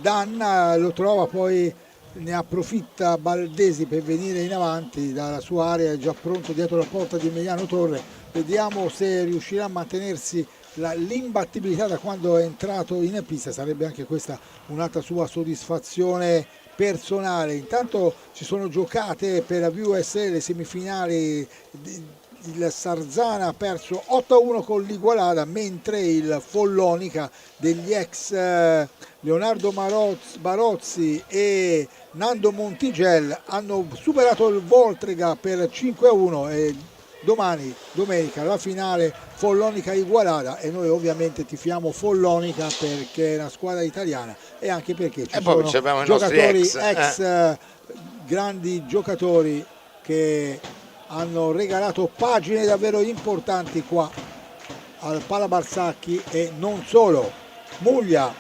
Danna, lo trova, poi ne approfitta Baldesi per venire in avanti dalla sua area, è già pronto dietro la porta di Emiliano Torre. Vediamo se riuscirà a mantenersi l'imbattibilità da quando è entrato in pista, sarebbe anche questa un'altra sua soddisfazione personale. Intanto ci sono giocate per la VUSL le semifinali, il Sarzana ha perso 8-1 con l'Igualada, mentre il Follonica degli ex Leonardo Barozzi e Nando Montigel hanno superato il Voltrega per 5-1 e domenica la finale Follonica-Igualada, e noi ovviamente tifiamo Follonica perché è una squadra italiana e anche perché ci sono giocatori ex grandi giocatori che hanno regalato pagine davvero importanti qua al Pala Barsacchi e non solo. Muglia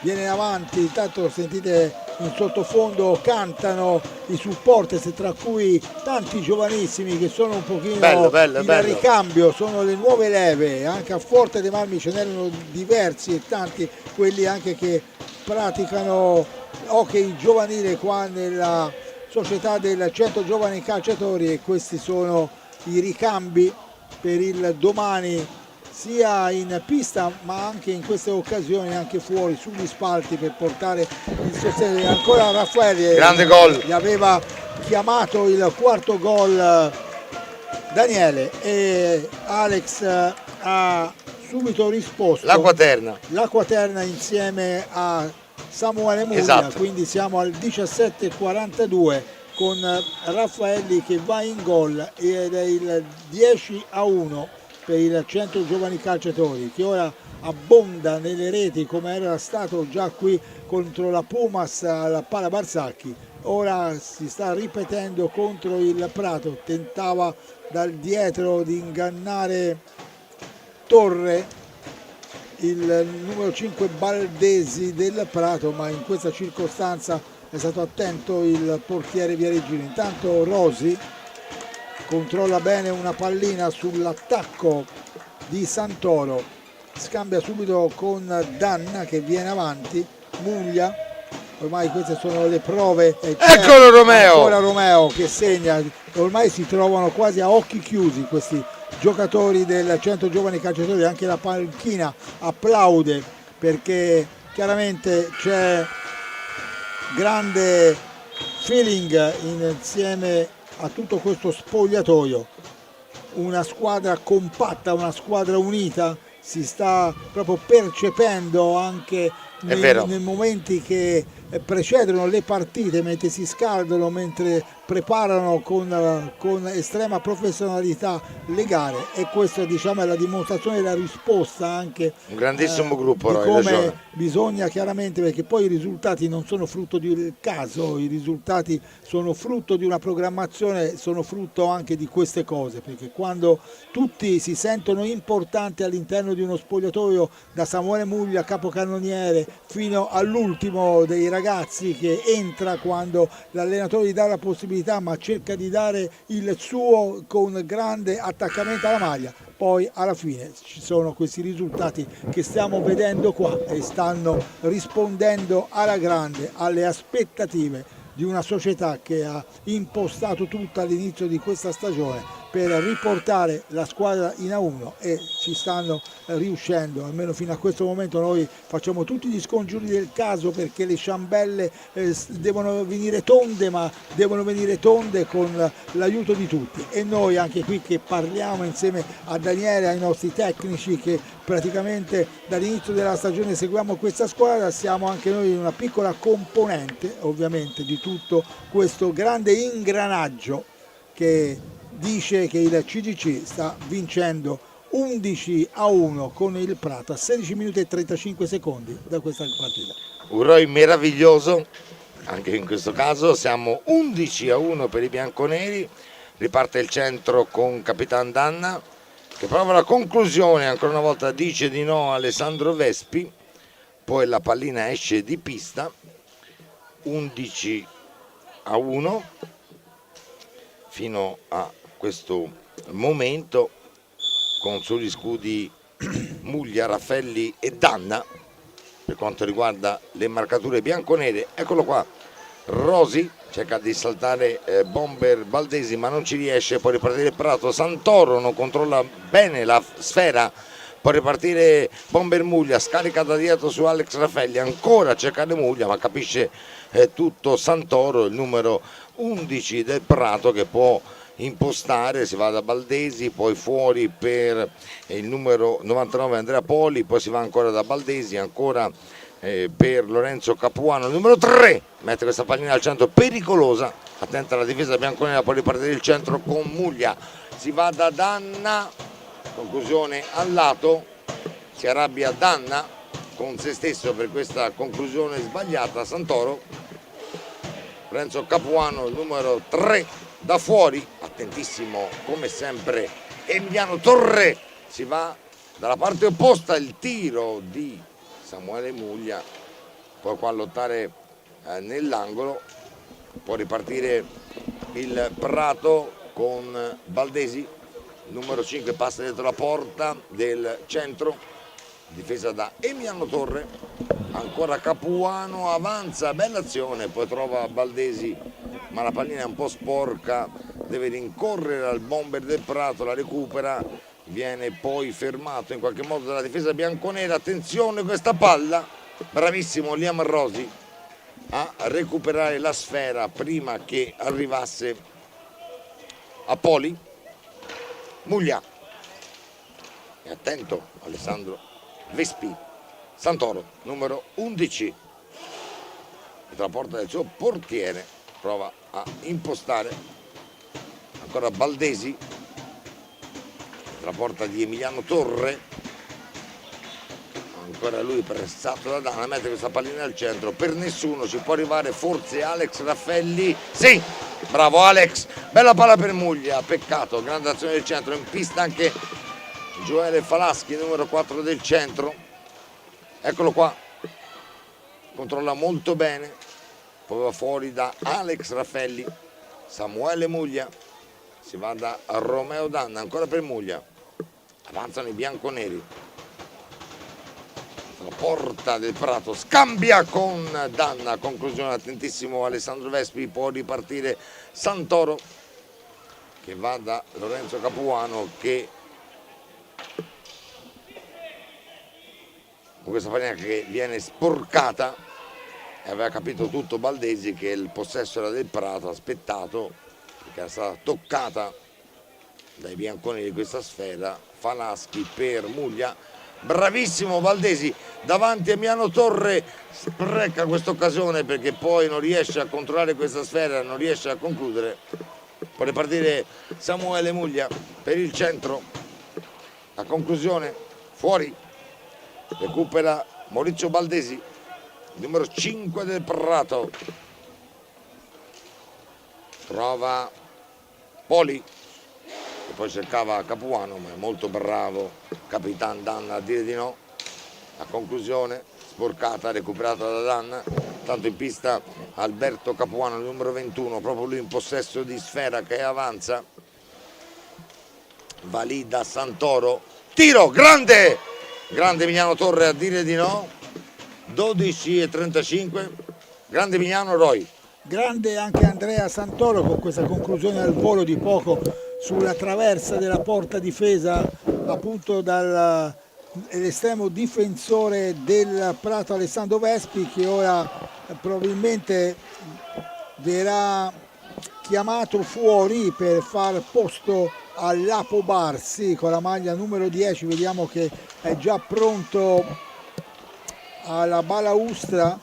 viene avanti, intanto sentite in sottofondo cantano i supporters, tra cui tanti giovanissimi che sono un pochino in ricambio, sono le nuove leve, anche a Forte dei Marmi ce n'erano diversi e tanti quelli anche che praticano hockey giovanile qua nella società del Centro Giovani Calciatori, e questi sono i ricambi per il domani sia in pista ma anche in queste occasioni anche fuori sugli spalti per portare il sostegno. Ancora Raffaele, grande gol, gli aveva chiamato il quarto gol Daniele e Alex ha subito risposto, l'acqua terna insieme a Samuele Muglia, esatto. Quindi siamo al 17:42 con Raffaelli che va in gol ed è il 10-1 per il Centro Giovani Calciatori, che ora abbonda nelle reti come era stato già qui contro la Pumas alla Pala Barzacchi. Ora si sta ripetendo contro il Prato, tentava dal dietro di ingannare Torre, il numero 5 Baldesi del Prato, ma in questa circostanza è stato attento il portiere Viareggino. Intanto Rosi controlla bene una pallina sull'attacco di Santoro, scambia subito con Danna che viene avanti, Muglia, ormai queste sono le prove, e eccolo Romeo! Ancora Romeo che segna, ormai si trovano quasi a occhi chiusi questi giocatori del Centro Giovani Calciatori, anche la panchina applaude perché chiaramente c'è grande feeling insieme a tutto questo spogliatoio, una squadra compatta, una squadra unita, si sta proprio percependo anche nei momenti che precedono le partite, mentre si scaldano, mentre preparano con estrema professionalità le gare, e questa diciamo è la dimostrazione della risposta anche un grandissimo gruppo, di come bisogna chiaramente, perché poi i risultati non sono frutto di caso, i risultati sono frutto di una programmazione, sono frutto anche di queste cose, perché quando tutti si sentono importanti all'interno di uno spogliatoio, da Samuele Muglia capocannoniere fino all'ultimo dei ragazzi che entra quando l'allenatore gli dà la possibilità, ma cerca di dare il suo con grande attaccamento alla maglia, poi alla fine ci sono questi risultati che stiamo vedendo qua e stanno rispondendo alla grande alle aspettative di una società che ha impostato tutto all'inizio di questa stagione per riportare la squadra in A1, e ci stanno riuscendo, almeno fino a questo momento. Noi facciamo tutti gli scongiuri del caso perché le ciambelle devono venire tonde, ma devono venire tonde con l'aiuto di tutti, e noi anche qui che parliamo insieme a Daniele, ai nostri tecnici che praticamente dall'inizio della stagione seguiamo questa squadra, siamo anche noi una piccola componente ovviamente di tutto questo grande ingranaggio che dice che il CGC sta vincendo 11-1 con il Prato a 16 minuti e 35 secondi da questa partita. Un ROI meraviglioso, anche in questo caso siamo 11-1 per i bianconeri. Riparte il centro con Capitan Danna che prova la conclusione, ancora una volta dice di no Alessandro Vespi, poi la pallina esce di pista. 11-1 fino a questo momento, con sugli scudi Muglia, Raffaelli e Danna per quanto riguarda le marcature bianconere. Eccolo qua, Rosi cerca di saltare Bomber Baldesi ma non ci riesce, poi ripartire Prato, Santoro non controlla bene la sfera, può ripartire Bomber Muglia, scarica da dietro su Alex Raffaelli, ancora cercare Muglia ma capisce tutto Santoro, il numero 11 del Prato, che può impostare, si va da Baldesi, poi fuori per il numero 99 Andrea Poli, poi si va ancora da Baldesi, ancora per Lorenzo Capuano, il numero 3 mette questa pallina al centro pericolosa, attenta alla difesa bianconera, poi ripartire il centro con Muglia, si va da Danna, conclusione al lato, si arrabbia Danna con se stesso per questa conclusione sbagliata. Santoro, Lorenzo Capuano, il numero 3 da fuori, attentissimo come sempre Emiliano Torre, si va dalla parte opposta, il tiro di Samuele Muglia, poi qua a lottare nell'angolo, può ripartire il Prato con Baldesi, numero 5 passa dietro la porta del centro, difesa da Emiliano Torre, ancora Capuano, avanza, bella azione, poi trova Baldesi ma la pallina è un po' sporca, deve rincorrere al bomber del Prato, la recupera, viene poi fermato in qualche modo dalla difesa bianconera. Attenzione questa palla, bravissimo Liam Rosi a recuperare la sfera prima che arrivasse a Poli. Muglia, e attento Alessandro Vespi, Santoro numero 11 dalla porta del suo portiere, prova a impostare, ancora Baldesi, la porta di Emiliano Torre, ancora lui pressato da Danna, mette questa pallina al centro, per nessuno, ci può arrivare forse Alex Raffelli, sì, bravo Alex, bella palla per Muglia, peccato, grande azione del centro, in pista anche Gioele Falaschi, numero 4 del centro, eccolo qua, controlla molto bene, poi va fuori da Alex Raffelli, Samuele Muglia, si va da Romeo Danna, ancora per Muglia, avanzano i bianconeri, la porta del Prato scambia con Danna, conclusione, attentissimo Alessandro Vespi, può ripartire Santoro che va da Lorenzo Capuano che con questa pallina che viene sporcata, e aveva capito tutto Baldesi che il possesso era del Prato, ha aspettato perché era stata toccata dai bianconi di questa sfera. Falaschi per Muglia, bravissimo Baldesi davanti a Emiliano Torre, spreca questa occasione perché poi non riesce a controllare questa sfera, non riesce a concludere. Può ripartire Samuele Muglia per il centro, la conclusione fuori, recupera Maurizio Baldesi, numero 5 del Prato, trova Poli e poi cercava Capuano, ma è molto bravo Capitan Danna a dire di no. La conclusione sporcata, recuperata da Danna, tanto in pista Alberto Capuano, numero 21, proprio lui in possesso di sfera che avanza, va lì da Santoro, tiro grande, grande Emiliano Torre a dire di no, 12:35, grande Emiliano. Roy. Grande anche Andrea Santoro con questa conclusione al volo di poco sulla traversa della porta difesa appunto dall'estremo difensore del Prato Alessandro Vespi, che ora probabilmente verrà chiamato fuori per far posto a Lapo Barsi con la maglia numero 10. Vediamo che è già pronto alla balaustra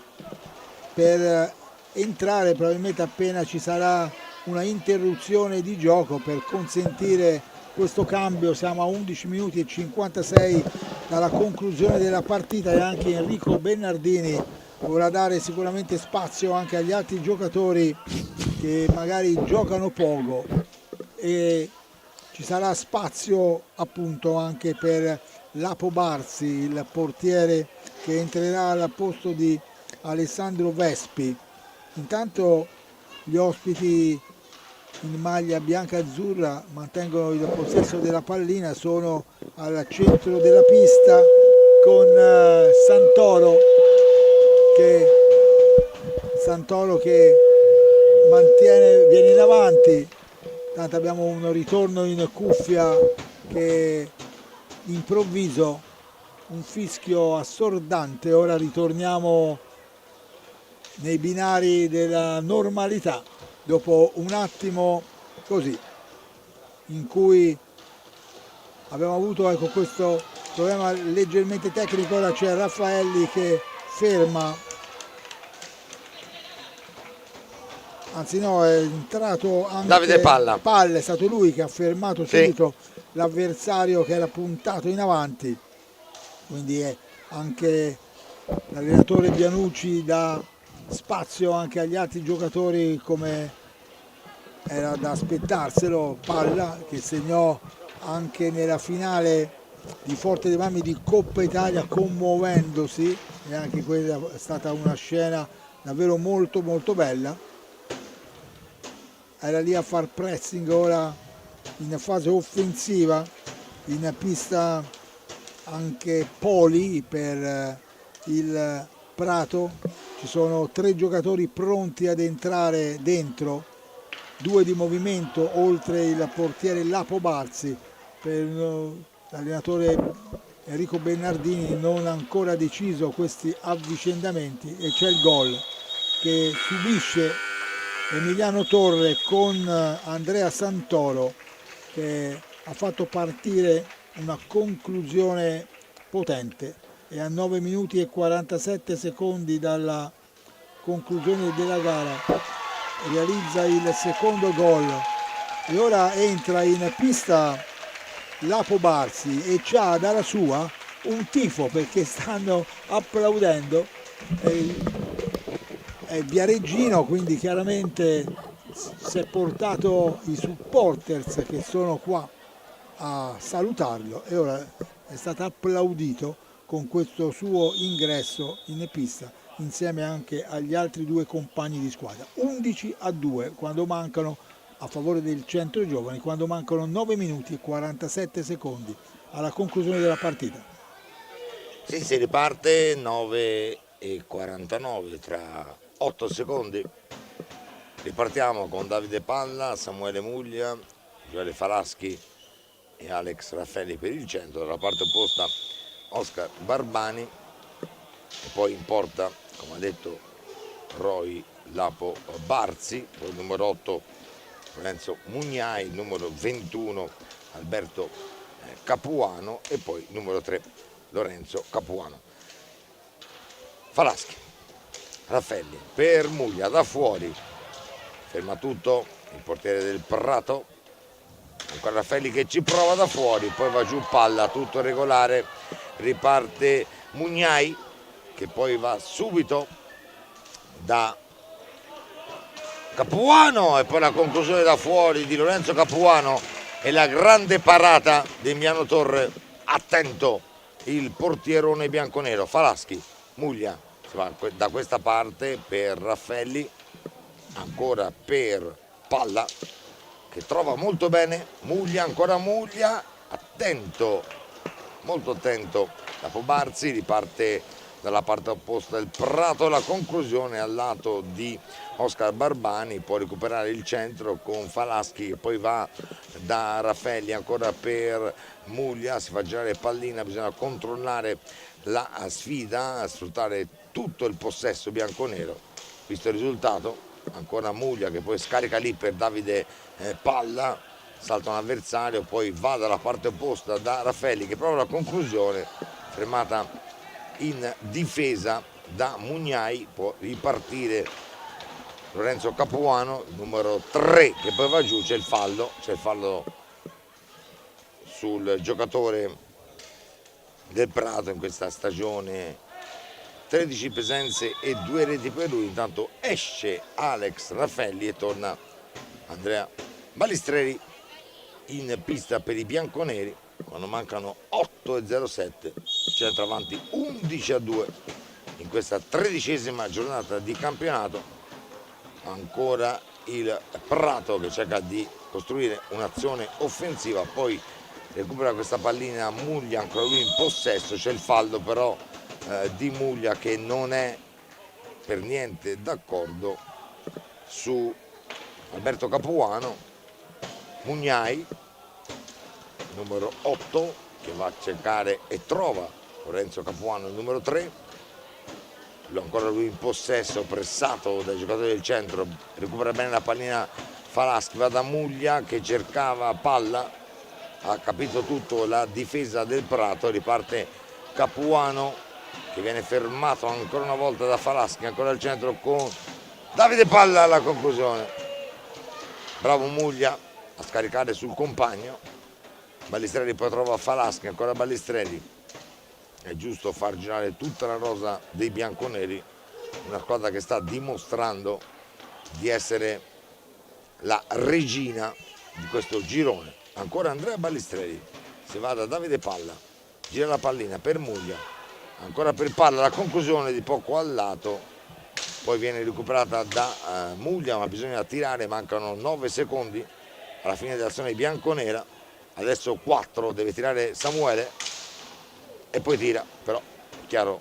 per entrare probabilmente appena ci sarà una interruzione di gioco per consentire questo cambio. Siamo a 11 minuti e 56 dalla conclusione della partita e anche Enrico Bernardini vorrà dare sicuramente spazio anche agli altri giocatori che magari giocano poco, e ci sarà spazio appunto anche per Lapo Barsi, il portiere che entrerà al posto di Alessandro Vespi. Intanto gli ospiti in maglia bianca-azzurra mantengono il possesso della pallina, sono al centro della pista con Santoro che viene in avanti. Tanto abbiamo un ritorno in cuffia che improvviso, un fischio assordante. Ora ritorniamo nei binari della normalità dopo un attimo così in cui abbiamo avuto questo problema leggermente tecnico. Ora c'è Raffaelli che ferma, anzi no, è entrato anche Davide Palla, è stato lui che ha fermato subito l'avversario che era puntato in avanti, quindi è anche l'allenatore Bianucci dà spazio anche agli altri giocatori come era da aspettarselo. Palla che segnò anche nella finale di Forte dei Marmi di Coppa Italia commuovendosi, e anche quella è stata una scena davvero molto molto bella. Era lì a far pressing ora in fase offensiva, in pista anche Poli per il Prato. Ci sono 3 giocatori pronti ad entrare dentro, 2 di movimento oltre il portiere Lapo Barsi. Per l'allenatore Enrico Bernardini non ha ancora deciso questi avvicendamenti e c'è il gol che subisce Emiliano Torre con Andrea Santoro, che ha fatto partire una conclusione potente, e a 9 minuti e 47 secondi dalla conclusione della gara realizza il secondo gol e ora entra in pista Lapo Barsi e c'ha dalla sua un tifo perché stanno applaudendo è Viareggino, quindi chiaramente si è portato i supporters che sono qua a salutarlo e ora è stato applaudito con questo suo ingresso in pista insieme anche agli altri due compagni di squadra. 11-2 quando mancano, a favore del Centro Giovani, quando mancano 9 minuti e 47 secondi alla conclusione della partita. Sì, si riparte 9:49 tra 8 secondi. Ripartiamo con Davide Palla, Samuele Muglia, Gioele Falaschi e Alex Raffelli per il centro. Dalla parte opposta Oscar Barbani e poi in porta, come ha detto Roy, Lapo Barsi, poi il numero 8 Lorenzo Mugnai, il numero 21 Alberto Capuano e poi il numero 3 Lorenzo Capuano. Falaschi, Raffelli per Muglia da fuori, ferma tutto il portiere del Prato, ancora Raffelli che ci prova da fuori, poi va giù Palla, tutto regolare, riparte Mugnai che poi va subito da Capuano e poi la conclusione da fuori di Lorenzo Capuano e la grande parata di Emiliano Torre, attento il portierone bianconero. Falaschi, Muglia, si va da questa parte per Raffelli, ancora per Palla che trova molto bene Muglia, ancora Muglia, attento, molto attento Lapo Barsi, riparte dalla parte opposta del Prato, la conclusione al lato di Oscar Barbani, può recuperare il centro con Falaschi che poi va da Raffelli, ancora per Muglia, si fa girare pallina, bisogna controllare la sfida, sfruttare tutto il possesso bianconero, visto il risultato, ancora Muglia che poi scarica lì per Davide Palla, salta un avversario, poi va dalla parte opposta da Raffelli che prova la conclusione, fermata in difesa da Mugnai, può ripartire Lorenzo Capuano, numero 3 che poi va giù, c'è il fallo sul giocatore del Prato in questa stagione, 13 presenze e 2 reti per lui. Intanto esce Alex Raffelli e torna Andrea Balistreri in pista per i bianconeri quando mancano 8:07, centro avanti 11-2 in questa 13ª giornata di campionato. Ancora il Prato che cerca di costruire un'azione offensiva, poi recupera questa pallina Muglia, ancora lui in possesso, c'è il fallo però di Muglia che non è per niente d'accordo su Alberto Capuano. Mugnai, numero 8, che va a cercare e trova Lorenzo Capuano, il numero 3, ancora lui in possesso, pressato dai giocatori del centro, recupera bene la pallina Falaschi, va da Muglia che cercava Palla, ha capito tutto la difesa del Prato, riparte Capuano che viene fermato ancora una volta da Falaschi, ancora al centro con Davide Palla alla conclusione. Bravo Muglia a scaricare sul compagno, Balistrelli poi trova Falaschi, ancora Balistrelli, è giusto far girare tutta la rosa dei bianconeri, una squadra che sta dimostrando di essere la regina di questo girone. Ancora Andrea Balistrelli, si va da Davide Palla, gira la pallina per Muglia, ancora per Palla, la conclusione di poco al lato, poi viene recuperata da Muglia, ma bisogna tirare, mancano 9 secondi alla fine dell'azione bianconera, adesso 4, deve tirare Samuele e poi tira, però chiaro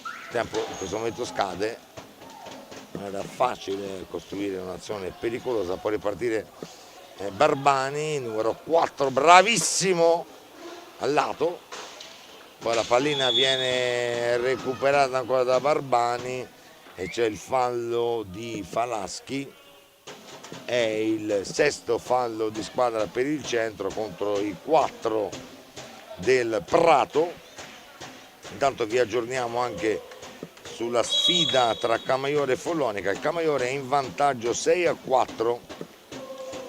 il tempo in questo momento scade, non era facile costruire un'azione pericolosa, può ripartire Barbani, numero 4, bravissimo al lato, poi la pallina viene recuperata ancora da Barbani e c'è il fallo di Falaschi, è il 6º fallo di squadra per il centro contro i 4 del Prato. Intanto vi aggiorniamo anche sulla sfida tra Camaiore e Follonica. Il Camaiore è in vantaggio 6-4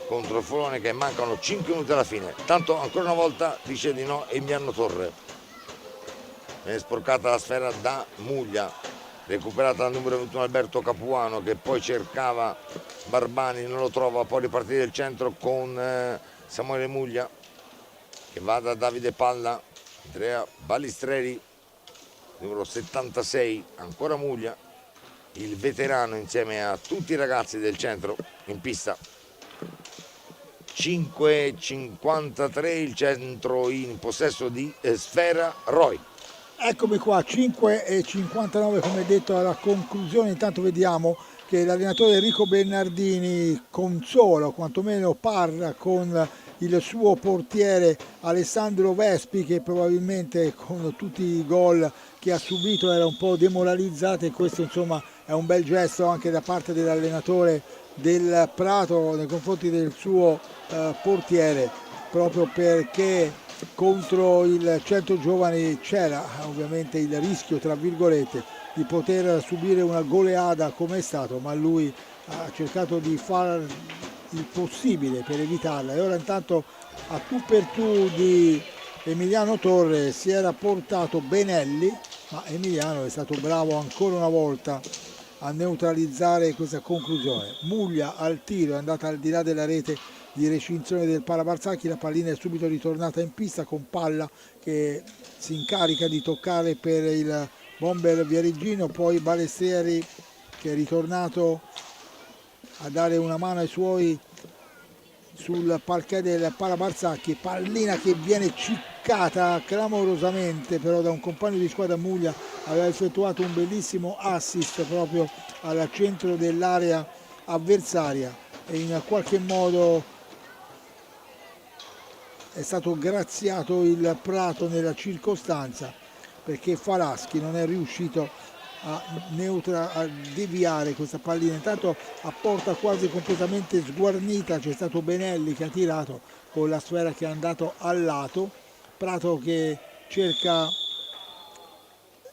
contro Follonica e mancano 5 minuti alla fine. Tanto ancora una volta dice di no Emiliano Torre. Viene sporcata la sfera da Muglia, recuperata dal numero 21 Alberto Capuano, che poi cercava Barbani, non lo trova, poi ripartire del centro con Samuele Muglia, che va da Davide Palla, Andrea Balistreri, numero 76, ancora Muglia, il veterano insieme a tutti i ragazzi del centro in pista. 5:53 il centro in possesso di Sfera Roy. Eccomi qua, 5:59 come detto alla conclusione. Intanto vediamo che l'allenatore Enrico Bernardini consola o quantomeno parla con il suo portiere Alessandro Vespi, che probabilmente con tutti i gol che ha subito era un po' demoralizzato, e questo insomma è un bel gesto anche da parte dell'allenatore del Prato nei confronti del suo portiere, proprio perché contro il Centro Giovani c'era ovviamente il rischio, tra virgolette, di poter subire una goleada come è stato, ma lui ha cercato di fare il possibile per evitarla. E ora intanto a tu per tu di Emiliano Torre si era portato Benelli, ma Emiliano è stato bravo ancora una volta a neutralizzare questa conclusione. Muglia al tiro, è andata al di là della rete di recinzione del Pala Barzacchi, la pallina è subito ritornata in pista con Palla che si incarica di toccare per il bomber Viareggino, poi Balestrieri che è ritornato a dare una mano ai suoi sul parquet del Pala Barzacchi, pallina che viene ciccata clamorosamente però da un compagno di squadra. Muglia aveva effettuato un bellissimo assist proprio al centro dell'area avversaria e in qualche modo è stato graziato il Prato nella circostanza, perché Falaschi non è riuscito a deviare questa pallina. Intanto a porta quasi completamente sguarnita c'è stato Benelli che ha tirato con la sfera che è andato al lato. Prato che cerca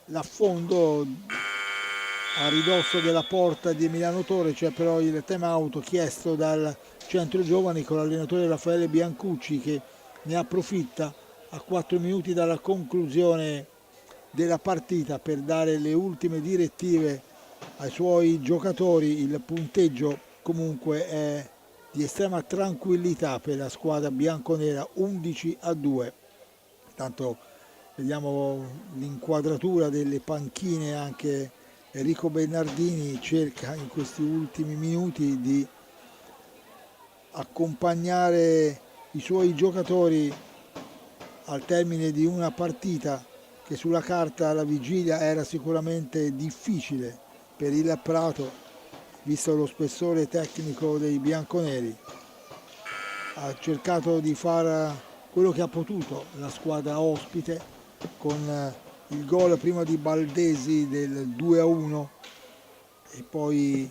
l'affondo a ridosso della porta di Emiliano Torre, c'è però il time out chiesto dal Centro Giovani con l'allenatore Raffaele Biancucci che ne approfitta a 4 minuti dalla conclusione della partita per dare le ultime direttive ai suoi giocatori. Il punteggio comunque è di estrema tranquillità per la squadra bianconera, 11-2. Tanto vediamo l'inquadratura delle panchine, anche Enrico Bernardini cerca in questi ultimi minuti di accompagnare i suoi giocatori al termine di una partita che sulla carta alla vigilia era sicuramente difficile per il Prato, visto lo spessore tecnico dei bianconeri. Ha cercato di fare quello che ha potuto la squadra ospite con il gol prima di Baldesi del 2-1 e poi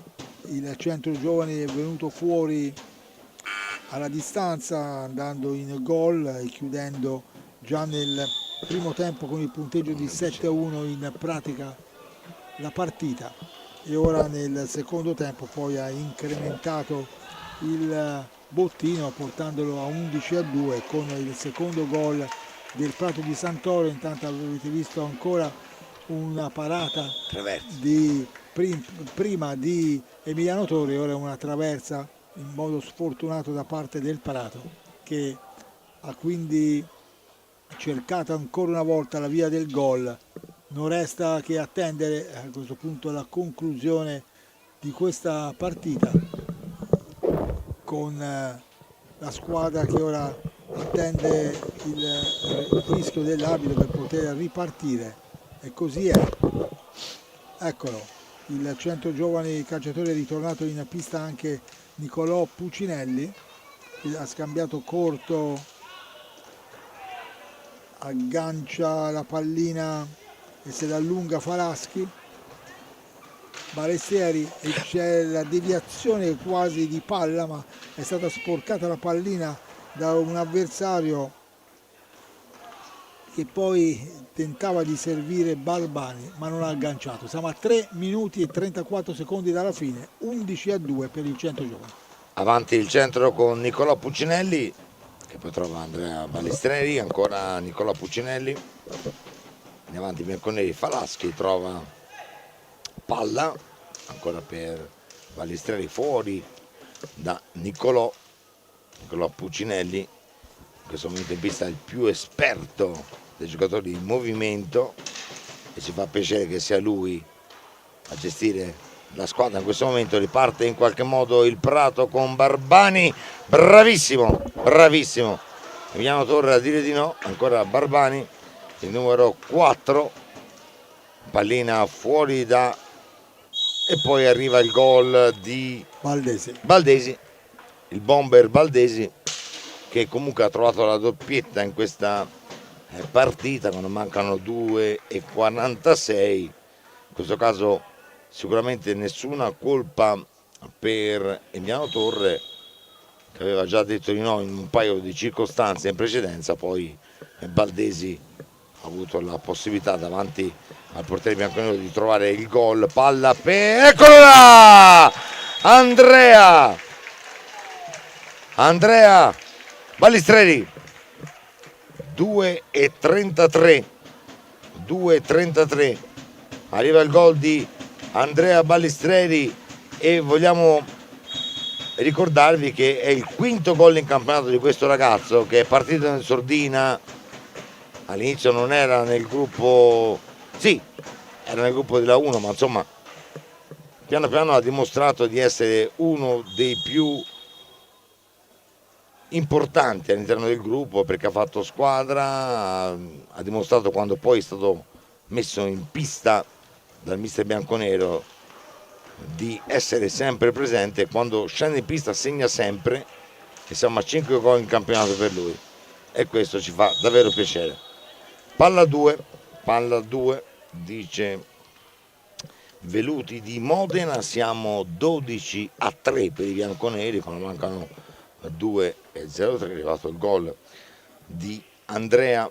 il Centro Giovani è venuto fuori alla distanza andando in gol e chiudendo già nel primo tempo con il punteggio di 7-1 in pratica la partita, e ora nel secondo tempo poi ha incrementato il bottino portandolo a 11-2 con il secondo gol del Prato di Santoro. Intanto avete visto ancora una parata prima di Emiliano Torre, ora una traversa in modo sfortunato da parte del Prato, che ha quindi cercato ancora una volta la via del gol. Non resta che attendere a questo punto la conclusione di questa partita con la squadra che ora attende il fischio dell'arbitro per poter ripartire, e così è. Eccolo, il Centro Giovani calciatore è ritornato in pista anche Nicolò Pucinelli, ha scambiato corto, aggancia la pallina e se la allunga Falaschi, Balestieri, e c'è la deviazione quasi di Palla, ma è stata sporcata la pallina da un avversario che poi tentava di servire Barbani ma non ha agganciato. Siamo a 3 minuti e 34 secondi dalla fine, 11-2 per il 100 giovani. Avanti il centro con Nicolò Puccinelli, che poi trova Andrea Balistreri, ancora Nicolò Puccinelli, in avanti Bianconeri, Falaschi trova palla, ancora per Balistreri, fuori da Nicolò Puccinelli, in questo momento in pista è il più esperto dei giocatori in movimento e ci fa piacere che sia lui a gestire la squadra. In questo momento riparte in qualche modo il Prato con Barbani, bravissimo, Emiliano Torre a dire di no, ancora Barbani, il numero 4, pallina fuori da, e poi arriva il gol di Baldesi, il bomber Baldesi, che comunque ha trovato la doppietta in questa partita quando mancano 2:46. In questo caso sicuramente nessuna colpa per Emiliano Torre, che aveva già detto di no in un paio di circostanze in precedenza. Poi Baldesi ha avuto la possibilità davanti al portiere bianconero di trovare il gol. Palla per, eccolo là, Andrea Balistreri, 2:33, arriva il gol di Andrea Balistreri e vogliamo ricordarvi che è il quinto gol in campionato di questo ragazzo, che è partito in sordina. All'inizio non era nel gruppo, sì, era nel gruppo della 1, ma insomma piano piano ha dimostrato di essere uno dei più importanti all'interno del gruppo, perché ha fatto squadra, ha dimostrato, quando poi è stato messo in pista dal mister bianconero, di essere sempre presente. Quando scende in pista segna sempre, e siamo a 5 gol in campionato per lui, e questo ci fa davvero piacere. Palla 2, dice Veluti di Modena, siamo 12-3 per i bianconeri, quando mancano 2:03 è arrivato il gol di Andrea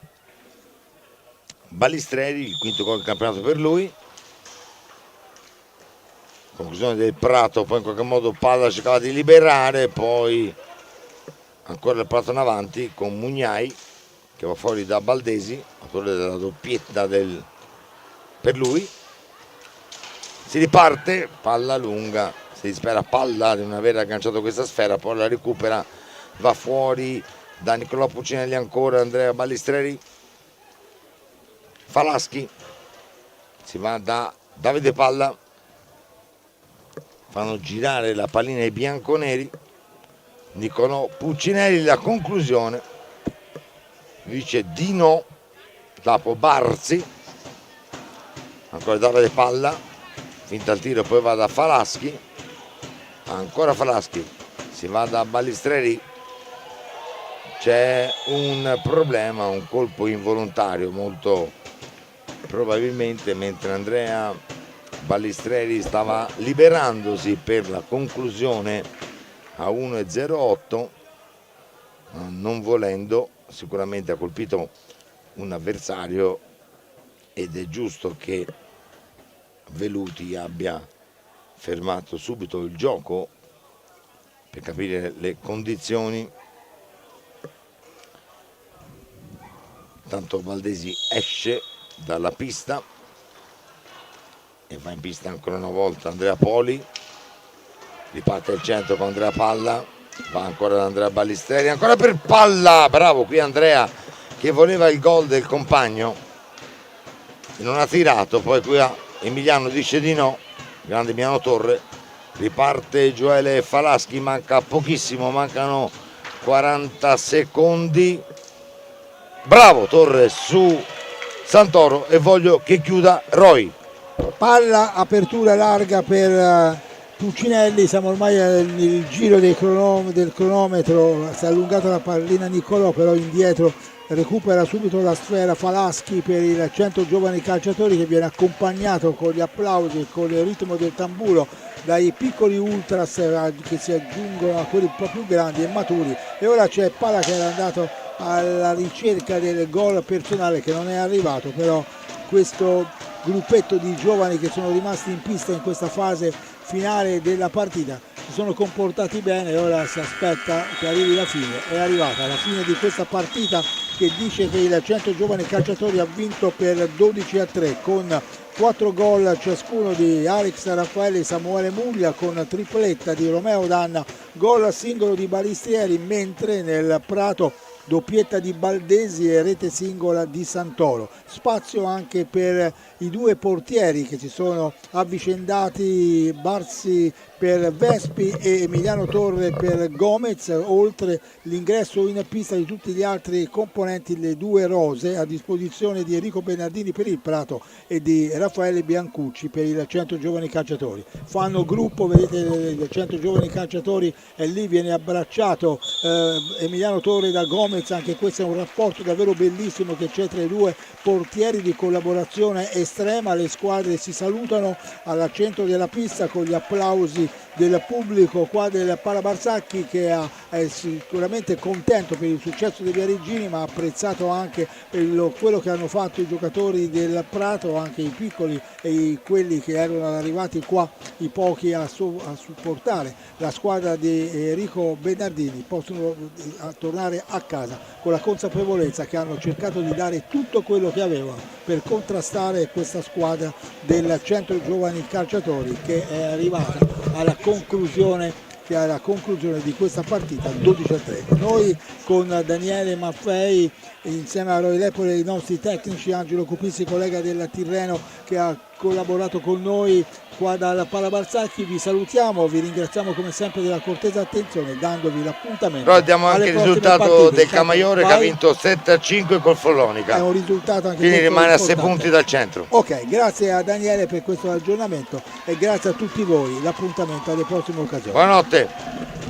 Balistreri, il quinto gol del campionato per lui. Conclusione del Prato, poi in qualche modo palla cercava di liberare, poi ancora il Prato in avanti con Mugnai che va fuori da Baldesi, autore della doppietta per lui. Si riparte, palla lunga, si dispera Palla di non aver agganciato questa sfera, poi la recupera, va fuori da Nicolò Puccinelli, ancora Andrea Balistreri, Falaschi, si va da Davide Palla, fanno girare la pallina ai bianconeri, Nicolò Puccinelli, la conclusione dice di no dopo Barzi, ancora Davide Palla, finta il tiro, poi va da Falaschi, ancora Falaschi, si va da Balistreri, c'è un problema, un colpo involontario molto probabilmente, mentre Andrea Balistreri stava liberandosi per la conclusione a 1:08, non volendo, sicuramente ha colpito un avversario, ed è giusto che Veluti abbia fermato subito il gioco per capire le condizioni. Tanto Baldesi esce dalla pista e va in pista ancora una volta Andrea Poli, riparte il centro con Andrea Palla, va ancora da Andrea Balistreri, ancora per Palla, bravo qui Andrea che voleva il gol del compagno e non ha tirato, poi qui Emiliano dice di no, grande Emiliano Torre, riparte Gioele Falaschi, manca pochissimo, mancano 40 secondi, bravo Torre su Santoro, e voglio che chiuda Roy. Palla, apertura larga per Puccinelli, siamo ormai nel giro del cronometro, si è allungata la pallina Nicolò, però indietro recupera subito la sfera Falaschi per il 100 giovani calciatori, che viene accompagnato con gli applausi e con il ritmo del tamburo dai piccoli ultras che si aggiungono a quelli un po' più grandi e maturi, e ora c'è Palla che era andato alla ricerca del gol personale che non è arrivato, però questo gruppetto di giovani che sono rimasti in pista in questa fase finale della partita si sono comportati bene e ora si aspetta che arrivi la fine. È arrivata la fine di questa partita che dice che il 100 Giovani Calciatori ha vinto per 12-3 con 4 gol ciascuno di Alex Raffaele e Samuele Muglia, con tripletta di Romeo Danna, gol singolo di Balistrieri, mentre nel Prato doppietta di Baldesi e rete singola di Santoro. Spazio anche per i due portieri che si sono avvicendati, Barsi per Vespi e Emiliano Torre per Gomez, oltre l'ingresso in pista di tutti gli altri componenti, le due rose a disposizione di Enrico Bernardini per il Prato e di Raffaele Biancucci per il 100 Giovani Calciatori. Fanno gruppo, vedete il 100 Giovani Calciatori e lì viene abbracciato Emiliano Torre da Gomez. Anche questo è un rapporto davvero bellissimo che c'è tra i due portieri, di collaborazione estrema. Le squadre si salutano al centro della pista con gli applausi del pubblico qua del Pala Barsacchi, che è sicuramente contento per il successo dei viareggini, ma ha apprezzato anche quello che hanno fatto i giocatori del Prato, anche i piccoli e quelli che erano arrivati qua, i pochi a supportare la squadra di Enrico Bernardini, possono tornare a casa con la consapevolezza che hanno cercato di dare tutto quello che avevano per contrastare questa squadra del 100 Giovani Calciatori, che è arrivata alla conclusione di questa partita 12-3. Noi con Daniele Maffei insieme a Roy Lepore e i nostri tecnici, Angelo Cupissi, collega del Tirreno che ha collaborato con noi qua dal Pala Barsacchi, vi salutiamo, vi ringraziamo come sempre della cortesa attenzione, dandovi l'appuntamento. Però diamo anche il risultato del Camaiore, che ha vinto 7-5 col Follonica. È un risultato anche quindi rimane a 6 importante. punti dal centro. Ok, grazie a Daniele per questo aggiornamento e grazie a tutti voi. L'appuntamento alle prossime occasioni. Buonanotte.